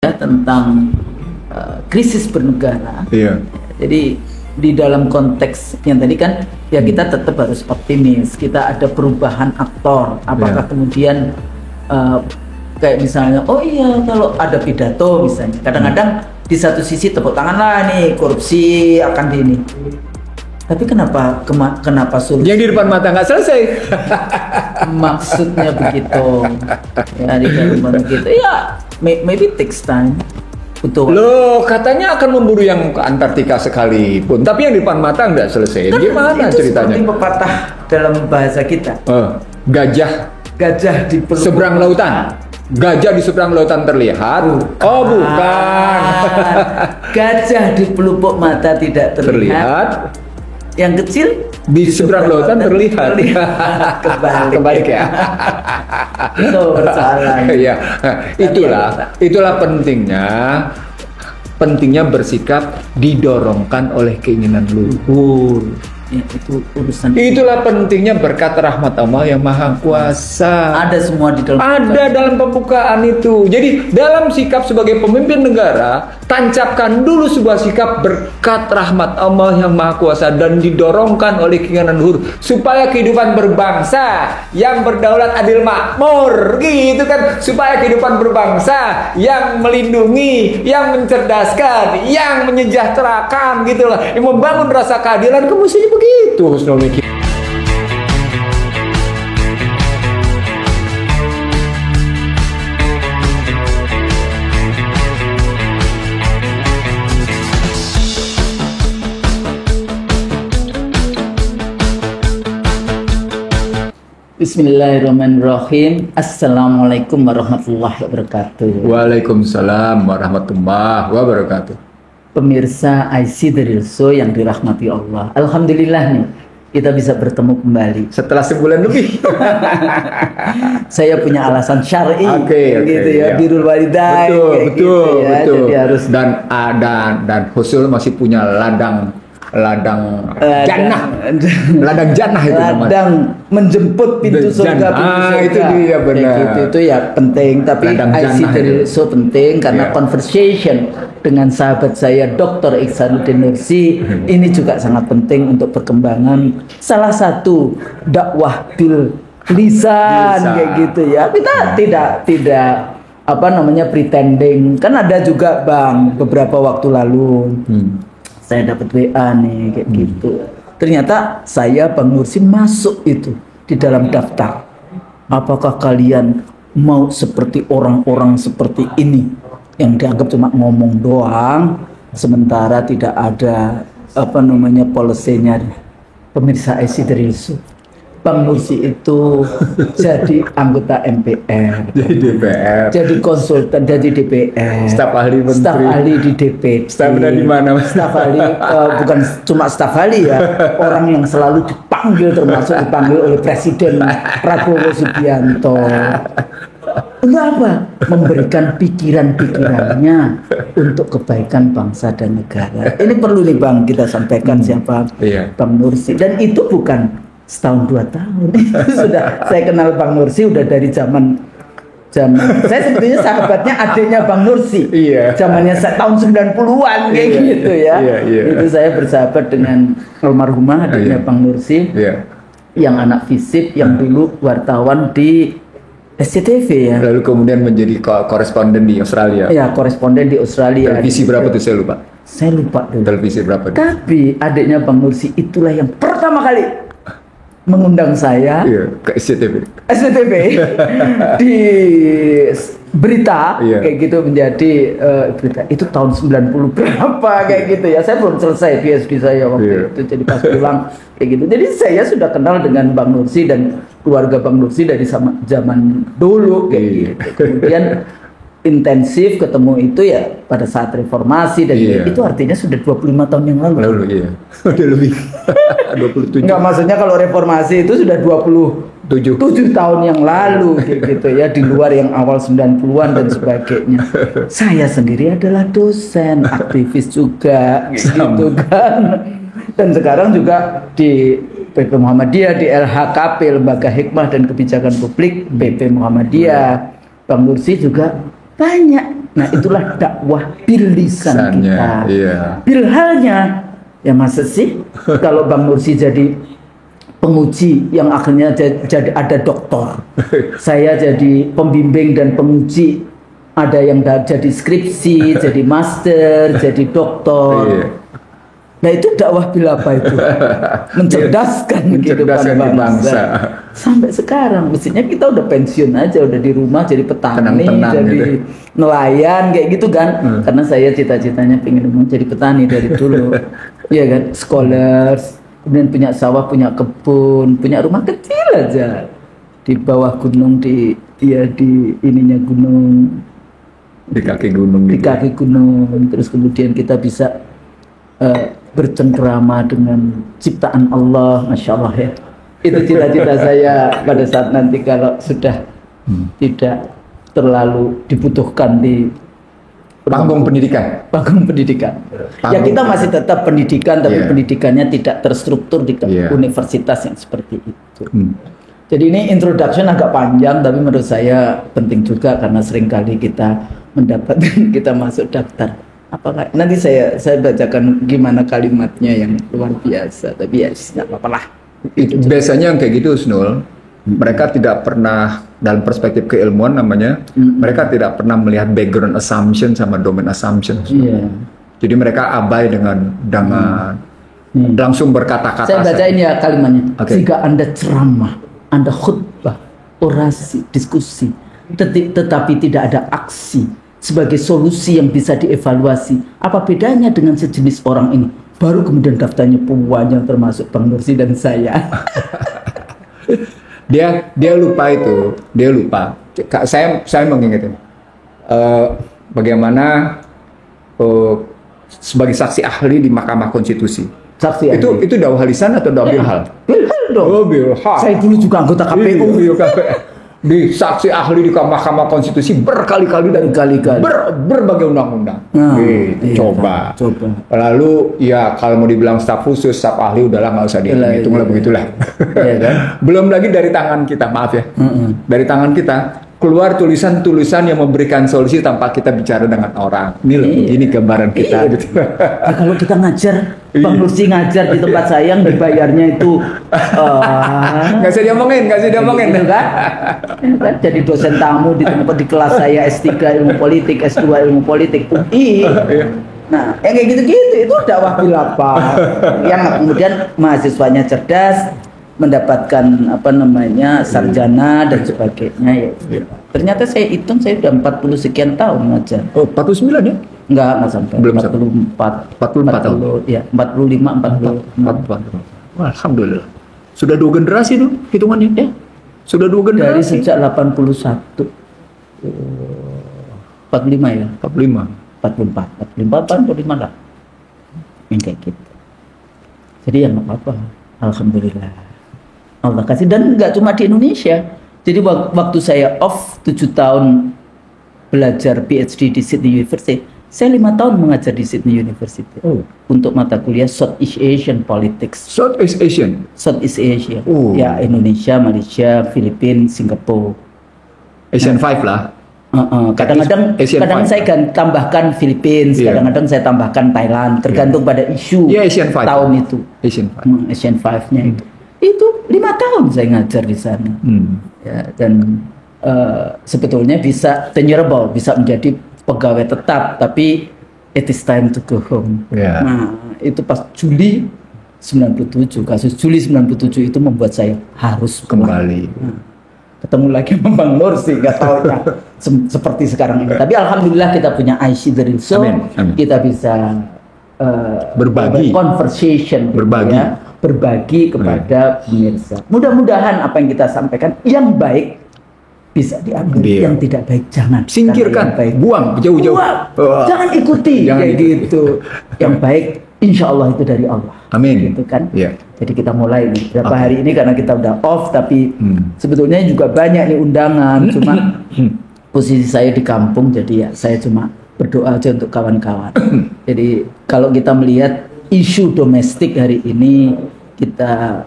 tentang krisis bernegara. Iya. Jadi di dalam konteks yang tadi kan ya kita tetap harus optimis. Kita ada perubahan aktor. Apakah kemudian kayak misalnya oh iya kalau ada pidato misalnya kadang-kadang di satu sisi tepuk tangan lah nih korupsi akan di ini. Tapi kenapa sulit? Yang di depan mata nggak selesai. Maksudnya begitu. Ya di dalam begitu. Ya maybe takes time. Betul. Loh, katanya akan memburu yang ke Antartika sekalipun, tapi yang di depan mata nggak selesai. Kan gimana itu ceritanya? Seperti pepatah dalam bahasa kita. Gajah di pelupuk seberang lautan. Gajah di seberang lautan terlihat. Oh, bukan. Gajah di pelupuk mata tidak terlihat. Yang kecil di seberang lautan terlihat. Kebalik ya. Itu persoalan. Iya. Itulah pentingnya bersikap didorongkan oleh keinginan luhur. Ya, itu urusan. Itulah pentingnya berkat rahmat Allah yang Maha Kuasa. Ada semua di dalam. Ada dalam pembukaan itu. Jadi dalam sikap sebagai pemimpin negara, tancapkan dulu sebuah sikap berkat rahmat Allah yang Maha Kuasa dan didorongkan oleh keinginan luhur supaya kehidupan berbangsa yang berdaulat adil makmur, gitu kan? Supaya kehidupan berbangsa yang melindungi, yang mencerdaskan, yang menyejahterakan, gitulah. Yang membangun rasa keadilan, mestinya begitu Husnul mikir. Bismillahirrahmanirrahim. Assalamualaikum warahmatullahi wabarakatuh. Waalaikumsalam warahmatullahi wabarakatuh. Pemirsa IC The Real Show yang dirahmati Allah. Alhamdulillah nih kita bisa bertemu kembali Setelah sebulan lebih. Saya punya alasan syar'i gitu ya, iya. birrul walidain Betul. Jadi harus dan Husul masih punya ladang jannah itu namanya. Ladang menjemput pintu surga. Itu dia benar. Itu ya penting, tapi IC The Real Show penting karena conversation dengan sahabat saya Dr. Ihsanuddin Nursi ini juga sangat penting untuk perkembangan salah satu dakwah bil lisan kayak gitu ya. Kita tidak pretending. Kan ada juga Bang beberapa waktu lalu saya dapat WA nih kayak gitu. Ternyata saya Bang Nursi masuk itu di dalam daftar. Apakah kalian mau seperti orang-orang seperti ini yang dianggap cuma ngomong doang, sementara tidak ada policy-nya. Pemirsa IC The Real Show, Bang Nursi itu jadi anggota MPR, jadi DPR, jadi konsultan, jadi DPR, staf ahli menteri, staf ahli di DPD, staf di mana? Staf ahli bukan cuma staf ahli ya, orang yang selalu dipanggil, termasuk dipanggil oleh Presiden Prabowo Subianto. Untuk apa? Memberikan pikiran-pikirannya untuk kebaikan bangsa dan negara. Ini perlu nih Bang kita sampaikan siapa Bang Nursi, dan itu bukan setahun 2 tahun. Itu sudah saya kenal Bang Nursi udah dari zaman saya sebetulnya sahabatnya adiknya Bang Nursi. Iya. Zamannya tahun 90-an kayak gitu ya. Itu saya bersahabat dengan almarhumah adiknya Bang Nursi. Yang anak FISIP yang dulu wartawan di SCTV ya. Lalu kemudian menjadi koresponden di Australia. Ya, koresponden di Australia. Televisi berapa tuh saya lupa. Saya lupa dulu. Televisi berapa? Tapi adiknya Bang Nursi itulah yang pertama kali mengundang saya ke SCTV di berita kayak gitu menjadi berita itu tahun 90 berapa kayak gitu ya. Saya belum selesai PhD saya waktu itu, jadi pas pulang kayak gitu. Jadi saya sudah kenal dengan Bang Nursi dan keluarga Bang Nursi dari zaman dulu kayak gitu. Kemudian intensif ketemu itu ya pada saat reformasi dan itu artinya sudah 25 tahun yang lalu. Udah lebih 27. Enggak, maksudnya kalau reformasi itu sudah 27 tahun yang lalu gitu ya, di luar yang awal 90-an dan sebagainya. Saya sendiri adalah dosen, aktivis juga gitu kan. Dan sekarang juga di PP Muhammadiyah, di LHKP, Lembaga Hikmah dan Kebijakan Publik PP Muhammadiyah. Bang Nursi juga banyak. Nah, itulah dakwah bil lisan kita. Iya. Bil halnya, ya masa sih kalau Bang Nursi jadi penguji yang akhirnya jadi ada doktor, saya jadi pembimbing dan penguji, ada yang jadi skripsi, jadi master, jadi doktor. Iya. Nah, itu dakwah bil apa itu? Mencerdaskan kehidupan bangsa. Sampai sekarang mestinya kita udah pensiun aja, udah di rumah jadi petani, Tenang-tenang jadi gitu. nelayan kayak gitu kan. Karena saya cita-citanya pengen jadi petani dari dulu. Iya kan, scholars, kemudian punya sawah, punya kebun, punya rumah kecil aja di bawah gunung, di ininya gunung, Di kaki gunung di gitu. kaki gunung. Terus kemudian kita bisa bercengkrama dengan ciptaan Allah, masya Allah ya. Itu cita-cita saya pada saat nanti kalau sudah tidak terlalu dibutuhkan di Panggung pendidikan. panggung pendidikan. Ya, kita masih tetap pendidikan, tapi Iya. pendidikannya tidak terstruktur di Iya. universitas yang seperti itu. Jadi ini introduction agak panjang, tapi menurut saya penting juga karena seringkali kita mendapatkan kita masuk daftar. Apakah nanti saya bacakan gimana kalimatnya yang luar biasa, tapi ya nggak apa-apa lah. Biasanya yang kayak gitu, Snul, mereka tidak pernah dalam perspektif keilmuan namanya, mereka tidak pernah melihat background assumption sama domain assumption. Iya. Jadi mereka abai dengan langsung berkata-kata. Saya bacain ya kalimatnya. Oke. Jika Anda ceramah, Anda khutbah, orasi, diskusi, tetapi tidak ada aksi sebagai solusi yang bisa dievaluasi, apa bedanya dengan sejenis orang ini? Baru kemudian daftarnya panjang termasuk Bang Nursi dan saya. Dia lupa itu, dia lupa. Saya mengingatkan bagaimana sebagai saksi ahli di Mahkamah Konstitusi. Saksi Itu dakwah lisan atau dakwah bilhal? Bilhal dong. Oh, bilhal. Saya dulu juga anggota KPU. Iya, di saksi ahli di Mahkamah Konstitusi berkali-kali dan berbagai undang-undang. Nah, Gitu, iya, coba. Lalu Ya kalau mau dibilang staf khusus, staf ahli udahlah nggak usah dihitung lah begitulah. Iya kan? Belum lagi dari tangan kita, maaf ya. Dari tangan kita keluar tulisan-tulisan yang memberikan solusi tanpa kita bicara dengan orang. Ini loh, ini gambaran kita. Iya. Gitu. Ya, kalau kita ngajar, Bang Nursi ngajar di tempat saya yang dibayarnya itu Nggak usah diomongin, nggak usah diomongin. gitu kan? Ya kan? Jadi dosen tamu di tempat di kelas saya S3 ilmu politik, S2 ilmu politik UI. Nah, yang kayak gitu-gitu itu dakwah bil apa? Yang kemudian mahasiswanya cerdas, mendapatkan sarjana dan sebagainya ya. Ternyata saya hitung saya udah 40 sekian tahun ngajar. Oh, 49 ya? Enggak sampai. Belum 44 tahun. Ya, 45 44. Wah, alhamdulillah. Sudah 2 generasi tuh hitungannya ya. Sudah 2 Dari generasi. sejak 81. 45 ya? 45. 45 lah. Yang kayak gitu. Jadi ya nggak apa-apa. Alhamdulillah. Allah kasih, dan nggak cuma di Indonesia. Jadi waktu saya off 7 tahun belajar PhD di Sydney University, saya 5 tahun mengajar di Sydney University untuk mata kuliah Southeast Asian Politics. Southeast Asian. Southeast Asia, Oh. ya Indonesia, Malaysia, Filipina, Singapura. Asian 5 lah. Kadang-kadang Asian five. saya tambahkan Filipina, Iya. kadang-kadang saya tambahkan Thailand, tergantung pada isu Iya, Asian five. tahun itu. Asian 5. Asian 5-nya itu 5 tahun saya ngajar di sana. Ya, dan sebetulnya bisa tenurable, bisa menjadi pegawai tetap, tapi it is time to go home. Ya. Nah, itu pas Juli 97, kasus Juli 97 itu membuat saya harus pulang. Kembali. Ketemu lagi sama Bang Nursi, nggak tahu ya seperti sekarang ini. Tapi alhamdulillah kita punya IC dari so, Amin, amin. kita bisa Berbagi. conversation, gitu Berbagi. ya, berbagi kepada pemirsa. Mudah-mudahan apa yang kita sampaikan yang baik bisa diambil, Iya. yang tidak baik jangan. Singkirkan, Karena yang baik, buang jauh-jauh. Wah. Jangan ikuti Jangan kayak ikuti. gitu. Yang baik insya Allah itu dari Allah. Amin. Gitu kan? Iya. Jadi kita mulai nih. Berapa Oke. hari ini karena kita udah off, tapi sebetulnya juga banyak nih undangan. Cuma posisi saya di kampung, jadi ya saya cuma berdoa aja untuk kawan-kawan. Jadi kalau kita melihat isu domestik hari ini, kita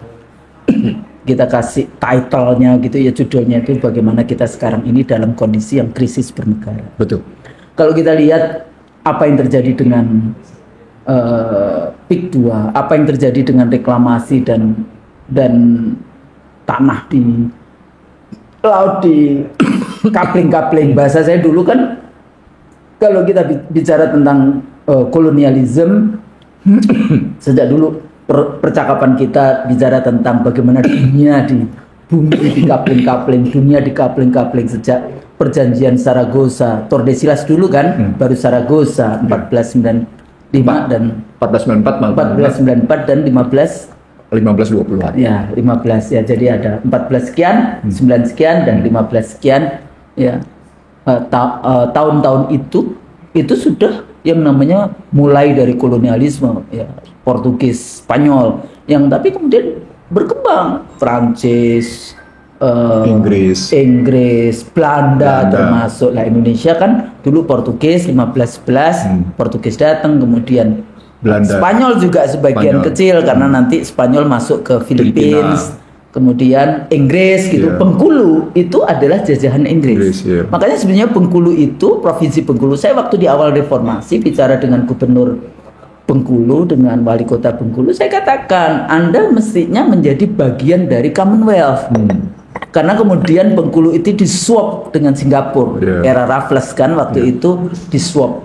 kita kasih title-nya gitu ya, judulnya itu bagaimana kita sekarang ini dalam kondisi yang krisis bernegara. Betul. Kalau kita lihat apa yang terjadi dengan PIK 2, apa yang terjadi dengan reklamasi dan tanah di laut di kapling-kapling. Bahasa saya dulu kan kalau kita bicara tentang kolonialisme, sejak dulu percakapan kita bicara tentang bagaimana dunia di bumi di kapling-kapling, dunia di kapling-kapling sejak perjanjian Saragossa, Tordesillas dulu kan, baru Saragossa 1495 dan 1494 dan 1520. Ya, 15 ya. Jadi ada 14 sekian, 9 sekian dan 15 sekian ya. Tahun-tahun itu sudah yang namanya mulai dari kolonialisme ya, Portugis, Spanyol yang tapi kemudian berkembang Prancis, Inggris, Belanda termasuk lah. Indonesia kan dulu Portugis 1511 Portugis datang, kemudian Belanda. Spanyol juga sebagian kecil karena nanti Spanyol masuk ke Filipina. Kemudian Inggris gitu. Bengkulu itu adalah jajahan Inggris. Makanya sebenarnya Bengkulu itu provinsi Bengkulu. Saya waktu di awal reformasi bicara dengan gubernur Bengkulu, dengan wali kota Bengkulu, saya katakan Anda mestinya menjadi bagian dari Commonwealth. Karena kemudian Bengkulu itu disuap dengan Singapura. Era Raffles kan waktu itu disuap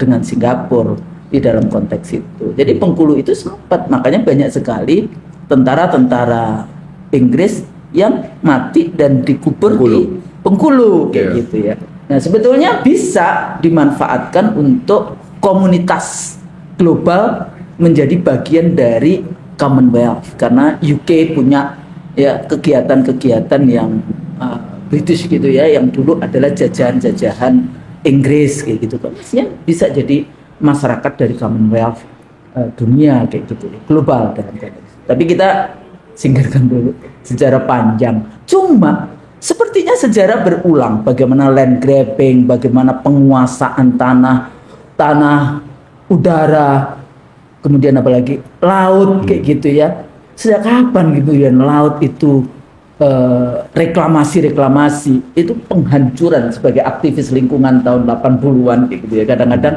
dengan Singapura di dalam konteks itu. Jadi Bengkulu itu sempat, makanya banyak sekali tentara-tentara Inggris yang mati dan dikubur di Bengkulu kayak gitu ya. Nah, sebetulnya bisa dimanfaatkan untuk komunitas global menjadi bagian dari Commonwealth karena UK punya ya kegiatan-kegiatan yang British gitu ya, yang dulu adalah jajahan-jajahan Inggris kayak gitu. Maksudnya bisa jadi masyarakat dari Commonwealth dunia kayak gitu, global dalam konteks. Tapi kita singkirkan dulu sejarah panjang. Cuma sepertinya sejarah berulang. Bagaimana land grabbing, bagaimana penguasaan tanah, udara, kemudian apalagi laut kayak gitu ya. Sejak kapan gitu ya laut itu reklamasi itu penghancuran sebagai aktivis lingkungan tahun 80-an kayak gitu ya. Kadang-kadang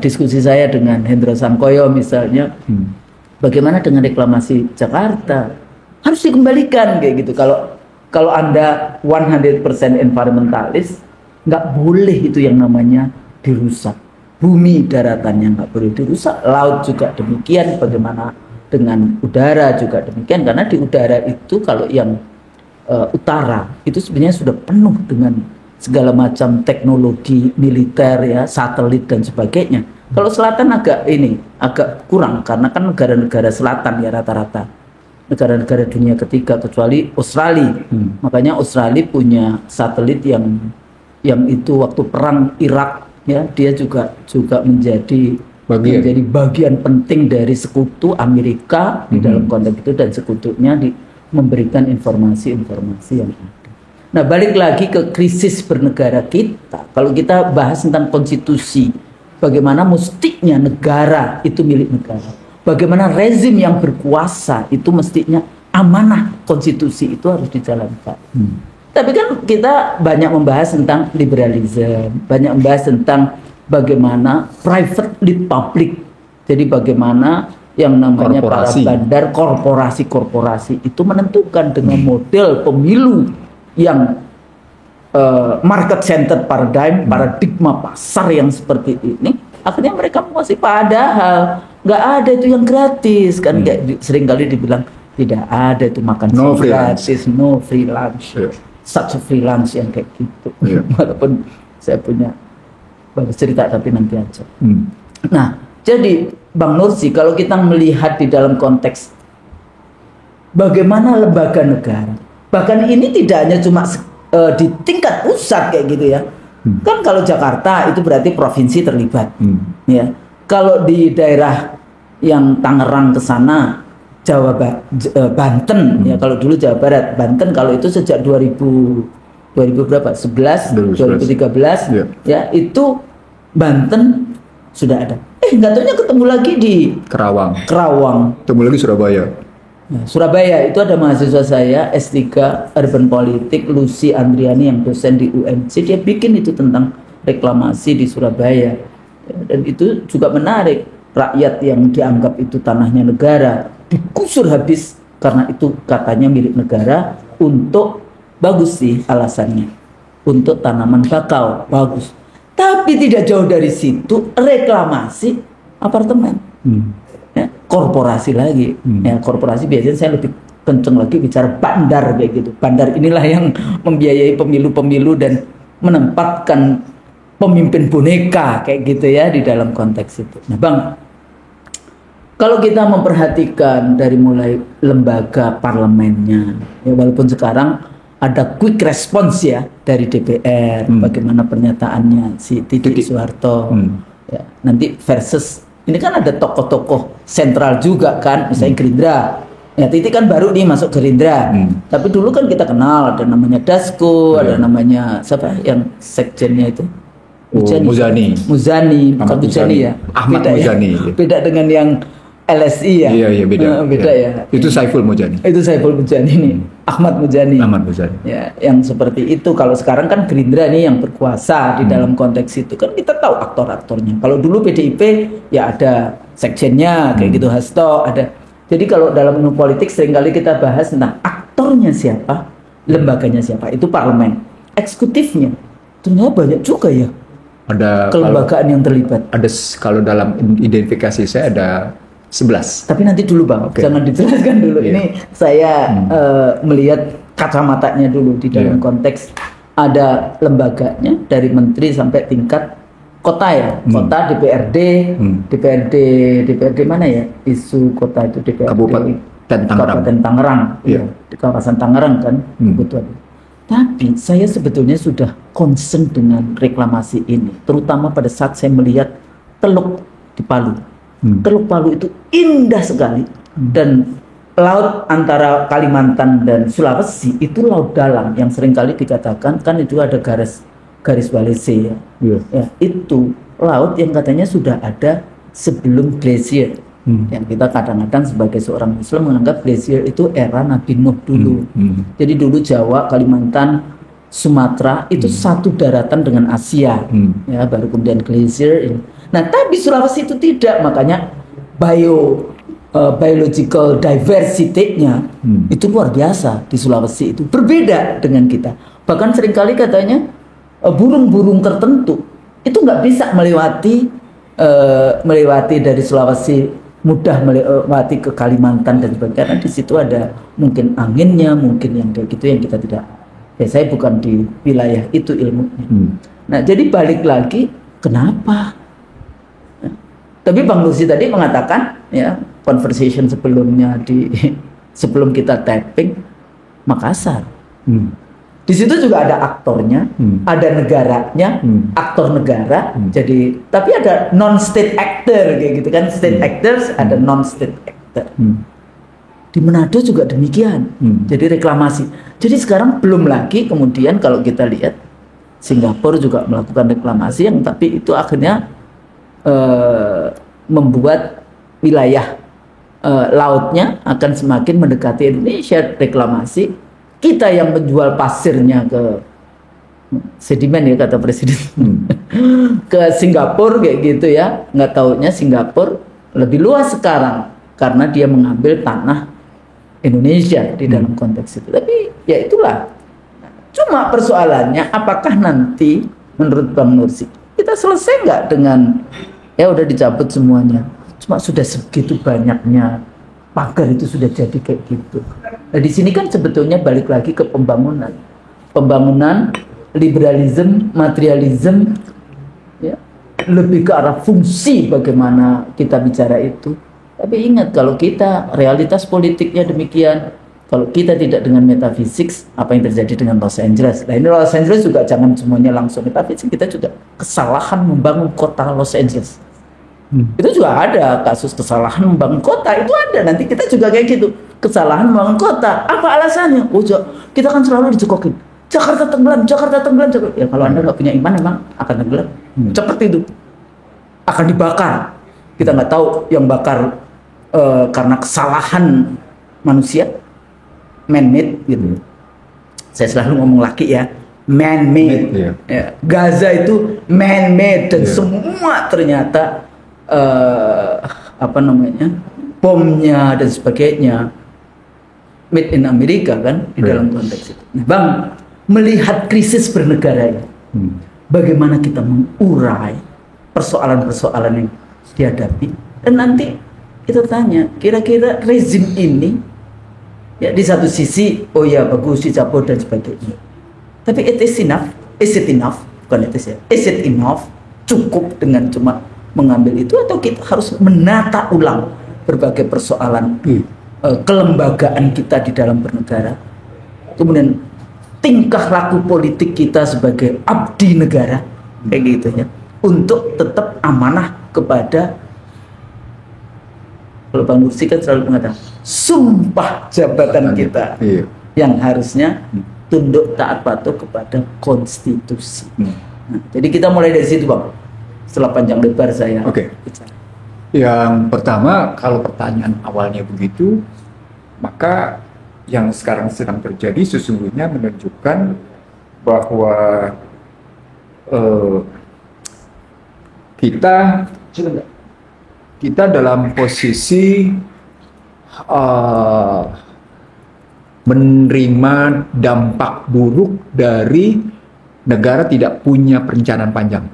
diskusi saya dengan Hendro Sangkoyo misalnya, bagaimana dengan reklamasi Jakarta? Harus dikembalikan kayak gitu. Kalau Anda 100% environmentalis, nggak boleh itu yang namanya dirusak. Bumi daratannya nggak boleh dirusak, laut juga demikian. Bagaimana dengan udara juga demikian, karena di udara itu kalau yang utara itu sebenarnya sudah penuh dengan segala macam teknologi militer ya, satelit dan sebagainya. Kalau selatan agak kurang karena kan negara-negara selatan ya rata-rata negara-negara dunia ketiga kecuali Australia. Makanya Australia punya satelit yang itu waktu perang Irak ya, dia juga menjadi bagian penting dari sekutu Amerika di dalam konteks itu, dan sekutunya memberikan informasi-informasi yang ada. Nah, balik lagi ke krisis bernegara kita. Kalau kita bahas tentang konstitusi, bagaimana mestinya negara itu milik negara, bagaimana rezim yang berkuasa itu mestinya amanah konstitusi itu harus dijalankan. Tapi kan kita banyak membahas tentang liberalisme, banyak membahas tentang bagaimana private lead public. Jadi bagaimana yang namanya para bandar, korporasi itu menentukan dengan model pemilu yang market centered paradigma pasar yang seperti ini, akhirnya mereka menguasai. Padahal nggak ada itu yang gratis kan, sering kali dibilang tidak ada itu makan gratis, no free lunch, such a free lunch yang kayak gitu. Walaupun saya punya banyak cerita tapi nanti aja. Nah, jadi Bang Nursi, kalau kita melihat di dalam konteks bagaimana lembaga negara, bahkan ini tidak hanya cuma di tingkat pusat kayak gitu ya. Kan kalau Jakarta itu berarti provinsi terlibat. Ya. Kalau di daerah yang Tangerang ke sana, Banten ya, kalau dulu Jawa Barat, Banten kalau itu sejak 2000 berapa? 2013 ya, itu Banten sudah ada. Nggak taunya ketemu lagi di Kerawang. Ketemu lagi Surabaya. Nah, Surabaya itu ada mahasiswa saya S3 Urban Politik, Lucy Andriani yang dosen di UNC, dia bikin itu tentang reklamasi di Surabaya. Ya, dan itu juga menarik, rakyat yang dianggap itu tanahnya negara digusur habis karena itu katanya milik negara untuk, bagus sih alasannya, untuk tanaman bakau, bagus. Tapi tidak jauh dari situ reklamasi apartemen. Ya, korporasi lagi. Ya, korporasi biasanya saya lebih kenceng lagi bicara bandar kayak gitu. Bandar inilah yang membiayai pemilu-pemilu dan menempatkan pemimpin boneka kayak gitu ya di dalam konteks itu. Nah, Bang, kalau kita memperhatikan dari mulai lembaga parlemennya, ya walaupun sekarang ada quick response ya dari DPR, bagaimana pernyataannya si Titik Soeharto, ya, nanti versus ini kan ada tokoh-tokoh sentral juga kan, misalnya Gerindra. Ya Titik kan baru nih masuk Gerindra, tapi dulu kan kita kenal ada namanya Dasko, ada namanya siapa yang sekjennya itu? Muzani, bukan Muzani ya. Ahmad beda Muzani. Ya. Beda dengan yang LSI ya. Iya beda. Beda ya. Itu Saiful Muzani. Itu Saiful Muzani nih. Ahmad Muzani. Ya, yang seperti itu. Kalau sekarang kan Gerindra nih yang berkuasa di dalam konteks itu kan kita tahu aktor-aktornya. Kalau dulu PDIP ya ada sekjennya kayak gitu, Hasto ada. Jadi kalau dalam ilmu politik seringkali kita bahas tentang aktornya siapa, lembaganya siapa. Itu parlemen. Eksekutifnya ternyata banyak juga ya. Ada kelembagaan yang terlibat. Ada kalau dalam identifikasi saya ada 11. Tapi nanti dulu Bang, jangan dijelaskan dulu. Ini saya melihat kacamatanya dulu di dalam konteks ada lembaganya dari menteri sampai tingkat kota ya, kota DPRD mana ya? Isu kota itu DPRD Kabupaten Tangerang. Iya, di kawasan Tangerang kan, betul. Tapi saya sebetulnya sudah concern dengan reklamasi ini, terutama pada saat saya melihat Teluk di Palu. Teluk Palu itu indah sekali, dan laut antara Kalimantan dan Sulawesi itu laut dalam yang seringkali dikatakan kan itu ada garis Walese ya. Ya, itu laut yang katanya sudah ada sebelum glasier. Yang kita kadang-kadang sebagai seorang Muslim menganggap glasier itu era Nabi Nuh dulu. Jadi dulu Jawa, Kalimantan, Sumatera itu satu daratan dengan Asia, ya baru kemudian glasier. Nah, tapi Sulawesi itu tidak, makanya biological diversity-nya itu luar biasa di Sulawesi itu berbeda dengan kita. Bahkan seringkali katanya burung-burung tertentu itu nggak bisa melewati dari Sulawesi, mudah melewati ke Kalimantan dan sebagainya, karena di situ ada mungkin anginnya, mungkin yang kayak gitu yang kita tidak. Ya saya bukan di wilayah itu ilmunya. Nah, jadi balik lagi kenapa? Tapi Bang Lucy tadi mengatakan ya conversation sebelumnya sebelum kita tapping Makassar. Di situ juga ada aktornya, ada negaranya, aktor negara. Jadi tapi ada non-state actor kayak gitu kan, state actors, ada non-state actor. Di Manado juga demikian. Jadi reklamasi. Jadi sekarang belum lagi kemudian kalau kita lihat Singapura juga melakukan reklamasi yang tapi itu akhirnya membuat wilayah lautnya akan semakin mendekati Indonesia. Reklamasi, kita yang menjual pasirnya ke sedimen ya kata presiden ke Singapura kayak gitu ya, nggak taunya Singapura lebih luas sekarang karena dia mengambil tanah Indonesia di dalam konteks itu. Tapi ya itulah, cuma persoalannya apakah nanti menurut Bang Nursi kita selesai nggak dengan ya udah dicabut semuanya, cuma sudah segitu banyaknya pagar itu sudah jadi kayak gitu. Nah di sini kan sebetulnya balik lagi ke pembangunan liberalisme, materialisme, ya lebih ke arah fungsi bagaimana kita bicara itu. Tapi ingat kalau kita realitas politiknya demikian, kalau kita tidak dengan metafisik, apa yang terjadi dengan Los Angeles? Nah ini Los Angeles juga jangan semuanya langsung metafisik, kita juga kesalahan membangun kota Los Angeles. Itu juga ada kasus kesalahan membangun kota, itu ada, nanti kita juga kayak gitu, kesalahan membangun kota, apa alasannya? Oh kita kan selalu dicekokin, Jakarta tenggelam. Ya kalau Anda nggak punya iman emang akan tenggelam, seperti itu, akan dibakar. Kita nggak tahu yang bakar karena kesalahan manusia, man-made gitu. Saya selalu ngomong laki ya, man-made. Ya, Gaza itu man-made dan semua ternyata bomnya dan sebagainya made in Amerika kan di dalam konteks itu. Nah, Bang, melihat krisis bernegara ini, bagaimana kita mengurai persoalan-persoalan yang dihadapi, dan nanti kita tanya, kira-kira rezim ini ya di satu sisi oh ya bagus dicabut dan sebagainya, tapi is it enough, bukan is it enough, cukup dengan cuma mengambil itu, atau kita harus menata ulang berbagai persoalan kelembagaan kita di dalam bernegara, kemudian tingkah laku politik kita sebagai abdi negara kayak gitu ya, untuk tetap amanah kepada, kalau Bang Nursi kan selalu mengatakan sumpah jabatan kita yang harusnya tunduk taat patuh kepada konstitusi. Nah, jadi kita mulai dari situ, Bang, setelah panjang lebar saya bicara. Yang pertama, kalau pertanyaan awalnya begitu, maka yang sekarang sedang terjadi sesungguhnya menunjukkan bahwa kita dalam posisi menerima dampak buruk dari negara tidak punya perencanaan panjang.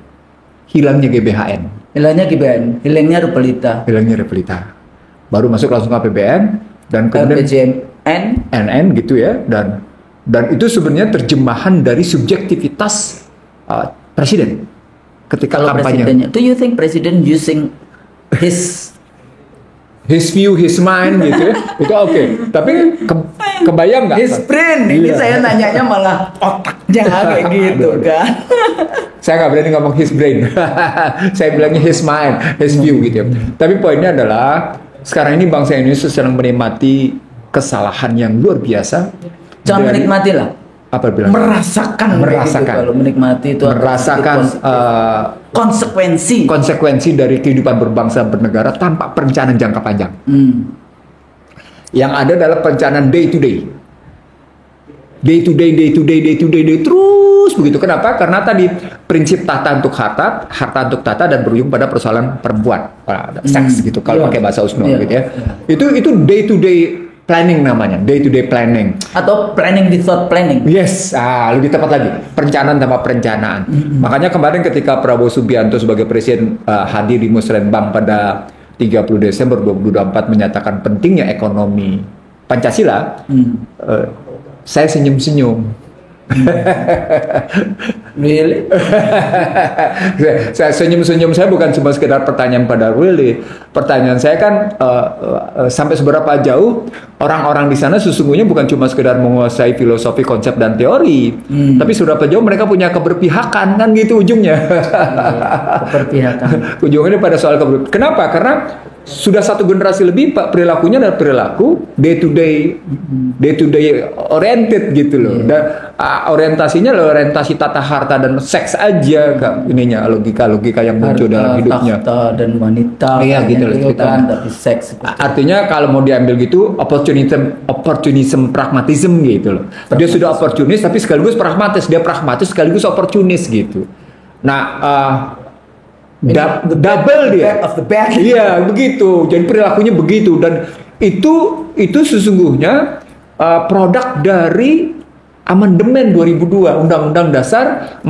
Hilangnya GBHN. Hilangnya Repelita. Baru masuk langsung ke APBN dan kemudian NN gitu ya, dan itu sebenarnya terjemahan dari subjektivitas presiden ketika kampanye. Do you think presiden using his view, his mind gitu ya? Itu oke. Tapi kebayang nggak? His brain. Ini saya nanyanya malah otaknya kayak gitu kan. Saya nggak berani ngomong his brain. Saya bilangnya his mind, his view gitu ya. Tapi poinnya adalah sekarang ini bangsa Indonesia sedang menikmati kesalahan yang luar biasa. Jangan menikmati lah. Apa bilang? Merasakan. Gitu. Kalau menikmati itu merasakan konsekuensi dari kehidupan berbangsa bernegara tanpa perencanaan jangka panjang. Yang ada adalah perencanaan day to day terus begitu. Kenapa? Karena tadi prinsip tata untuk harta untuk tata, dan berujung pada persoalan perempuan, seks gitu kalau pakai bahasa USNO gitu ya. Itu day to day planning namanya, day to day planning atau planning without planning. Yes, lebih tepat lagi, perencanaan tanpa perencanaan. Makanya kemarin ketika Prabowo Subianto sebagai presiden hadir di Musrembang pada 30 Desember 2024 menyatakan pentingnya ekonomi Pancasila, saya senyum-senyum. Really? Saya senyum-senyum saya bukan cuma sekedar pertanyaan pada really. Pertanyaan saya kan sampai seberapa jauh orang-orang di sana sesungguhnya bukan cuma sekedar menguasai filosofi, konsep dan teori, tapi seberapa jauh mereka punya keberpihakan kan gitu ujungnya. Keberpihakan. Ujungnya pada soal keberpihakan. Kenapa? Karena sudah satu generasi lebih Pak, perilakunya adalah perilaku day to day oriented gitu loh. Dan orientasinya adalah orientasi tata harta dan seks aja ininya, logika yang muncul dalam hidupnya. Harta dan wanita. Iya gitu loh kan, tapi seks. Artinya kalau mau diambil gitu opportunism pragmatism gitu loh. Dia sudah oportunis tapi sekaligus pragmatis, dia pragmatis sekaligus oportunis gitu. Nah, double dia. Iya, begitu. Jadi perilakunya begitu, dan itu sesungguhnya produk dari amandemen 2002 Undang-Undang Dasar 45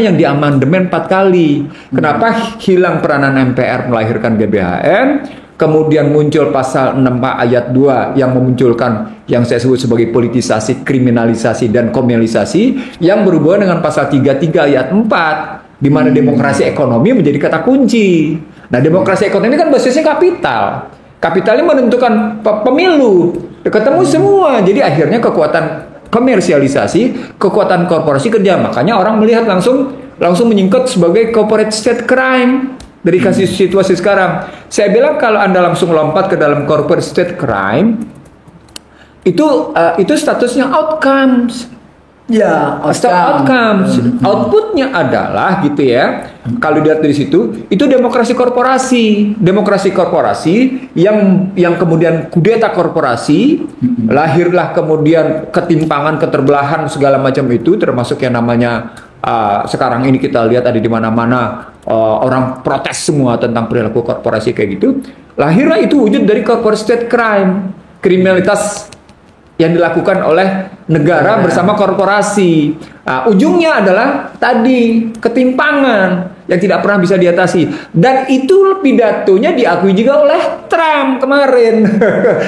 yang diamandemen 4 kali. Kenapa hilang peranan MPR melahirkan GBHN? Kemudian muncul pasal 6A ayat 2 yang memunculkan yang saya sebut sebagai politisasi, kriminalisasi dan komersialisasi yang berhubungan dengan pasal 33 ayat 4 di mana demokrasi ekonomi menjadi kata kunci. Nah, demokrasi ekonomi kan basisnya kapital. Kapitalnya menentukan pemilu. Ketemu semua. Jadi akhirnya kekuatan komersialisasi, kekuatan korporasi kerja. Makanya orang melihat langsung menyingkut sebagai corporate state crime dari kasus situasi sekarang. Saya bilang kalau Anda langsung lompat ke dalam corporate state crime, itu statusnya outcomes. Ya, outcomes. Outputnya adalah gitu ya. kalau dilihat dari situ, itu demokrasi korporasi. Demokrasi korporasi yang kemudian kudeta korporasi, lahirlah kemudian ketimpangan, keterbelahan segala macam itu, termasuk yang namanya sekarang ini kita lihat ada di mana-mana orang protes semua tentang perilaku korporasi kayak gitu. Lahirlah itu wujud dari corporate state crime, kriminalitas yang dilakukan oleh negara bersama korporasi. Ujungnya adalah tadi ketimpangan yang tidak pernah bisa diatasi. Dan itu pidatonya diakui juga oleh Trump kemarin.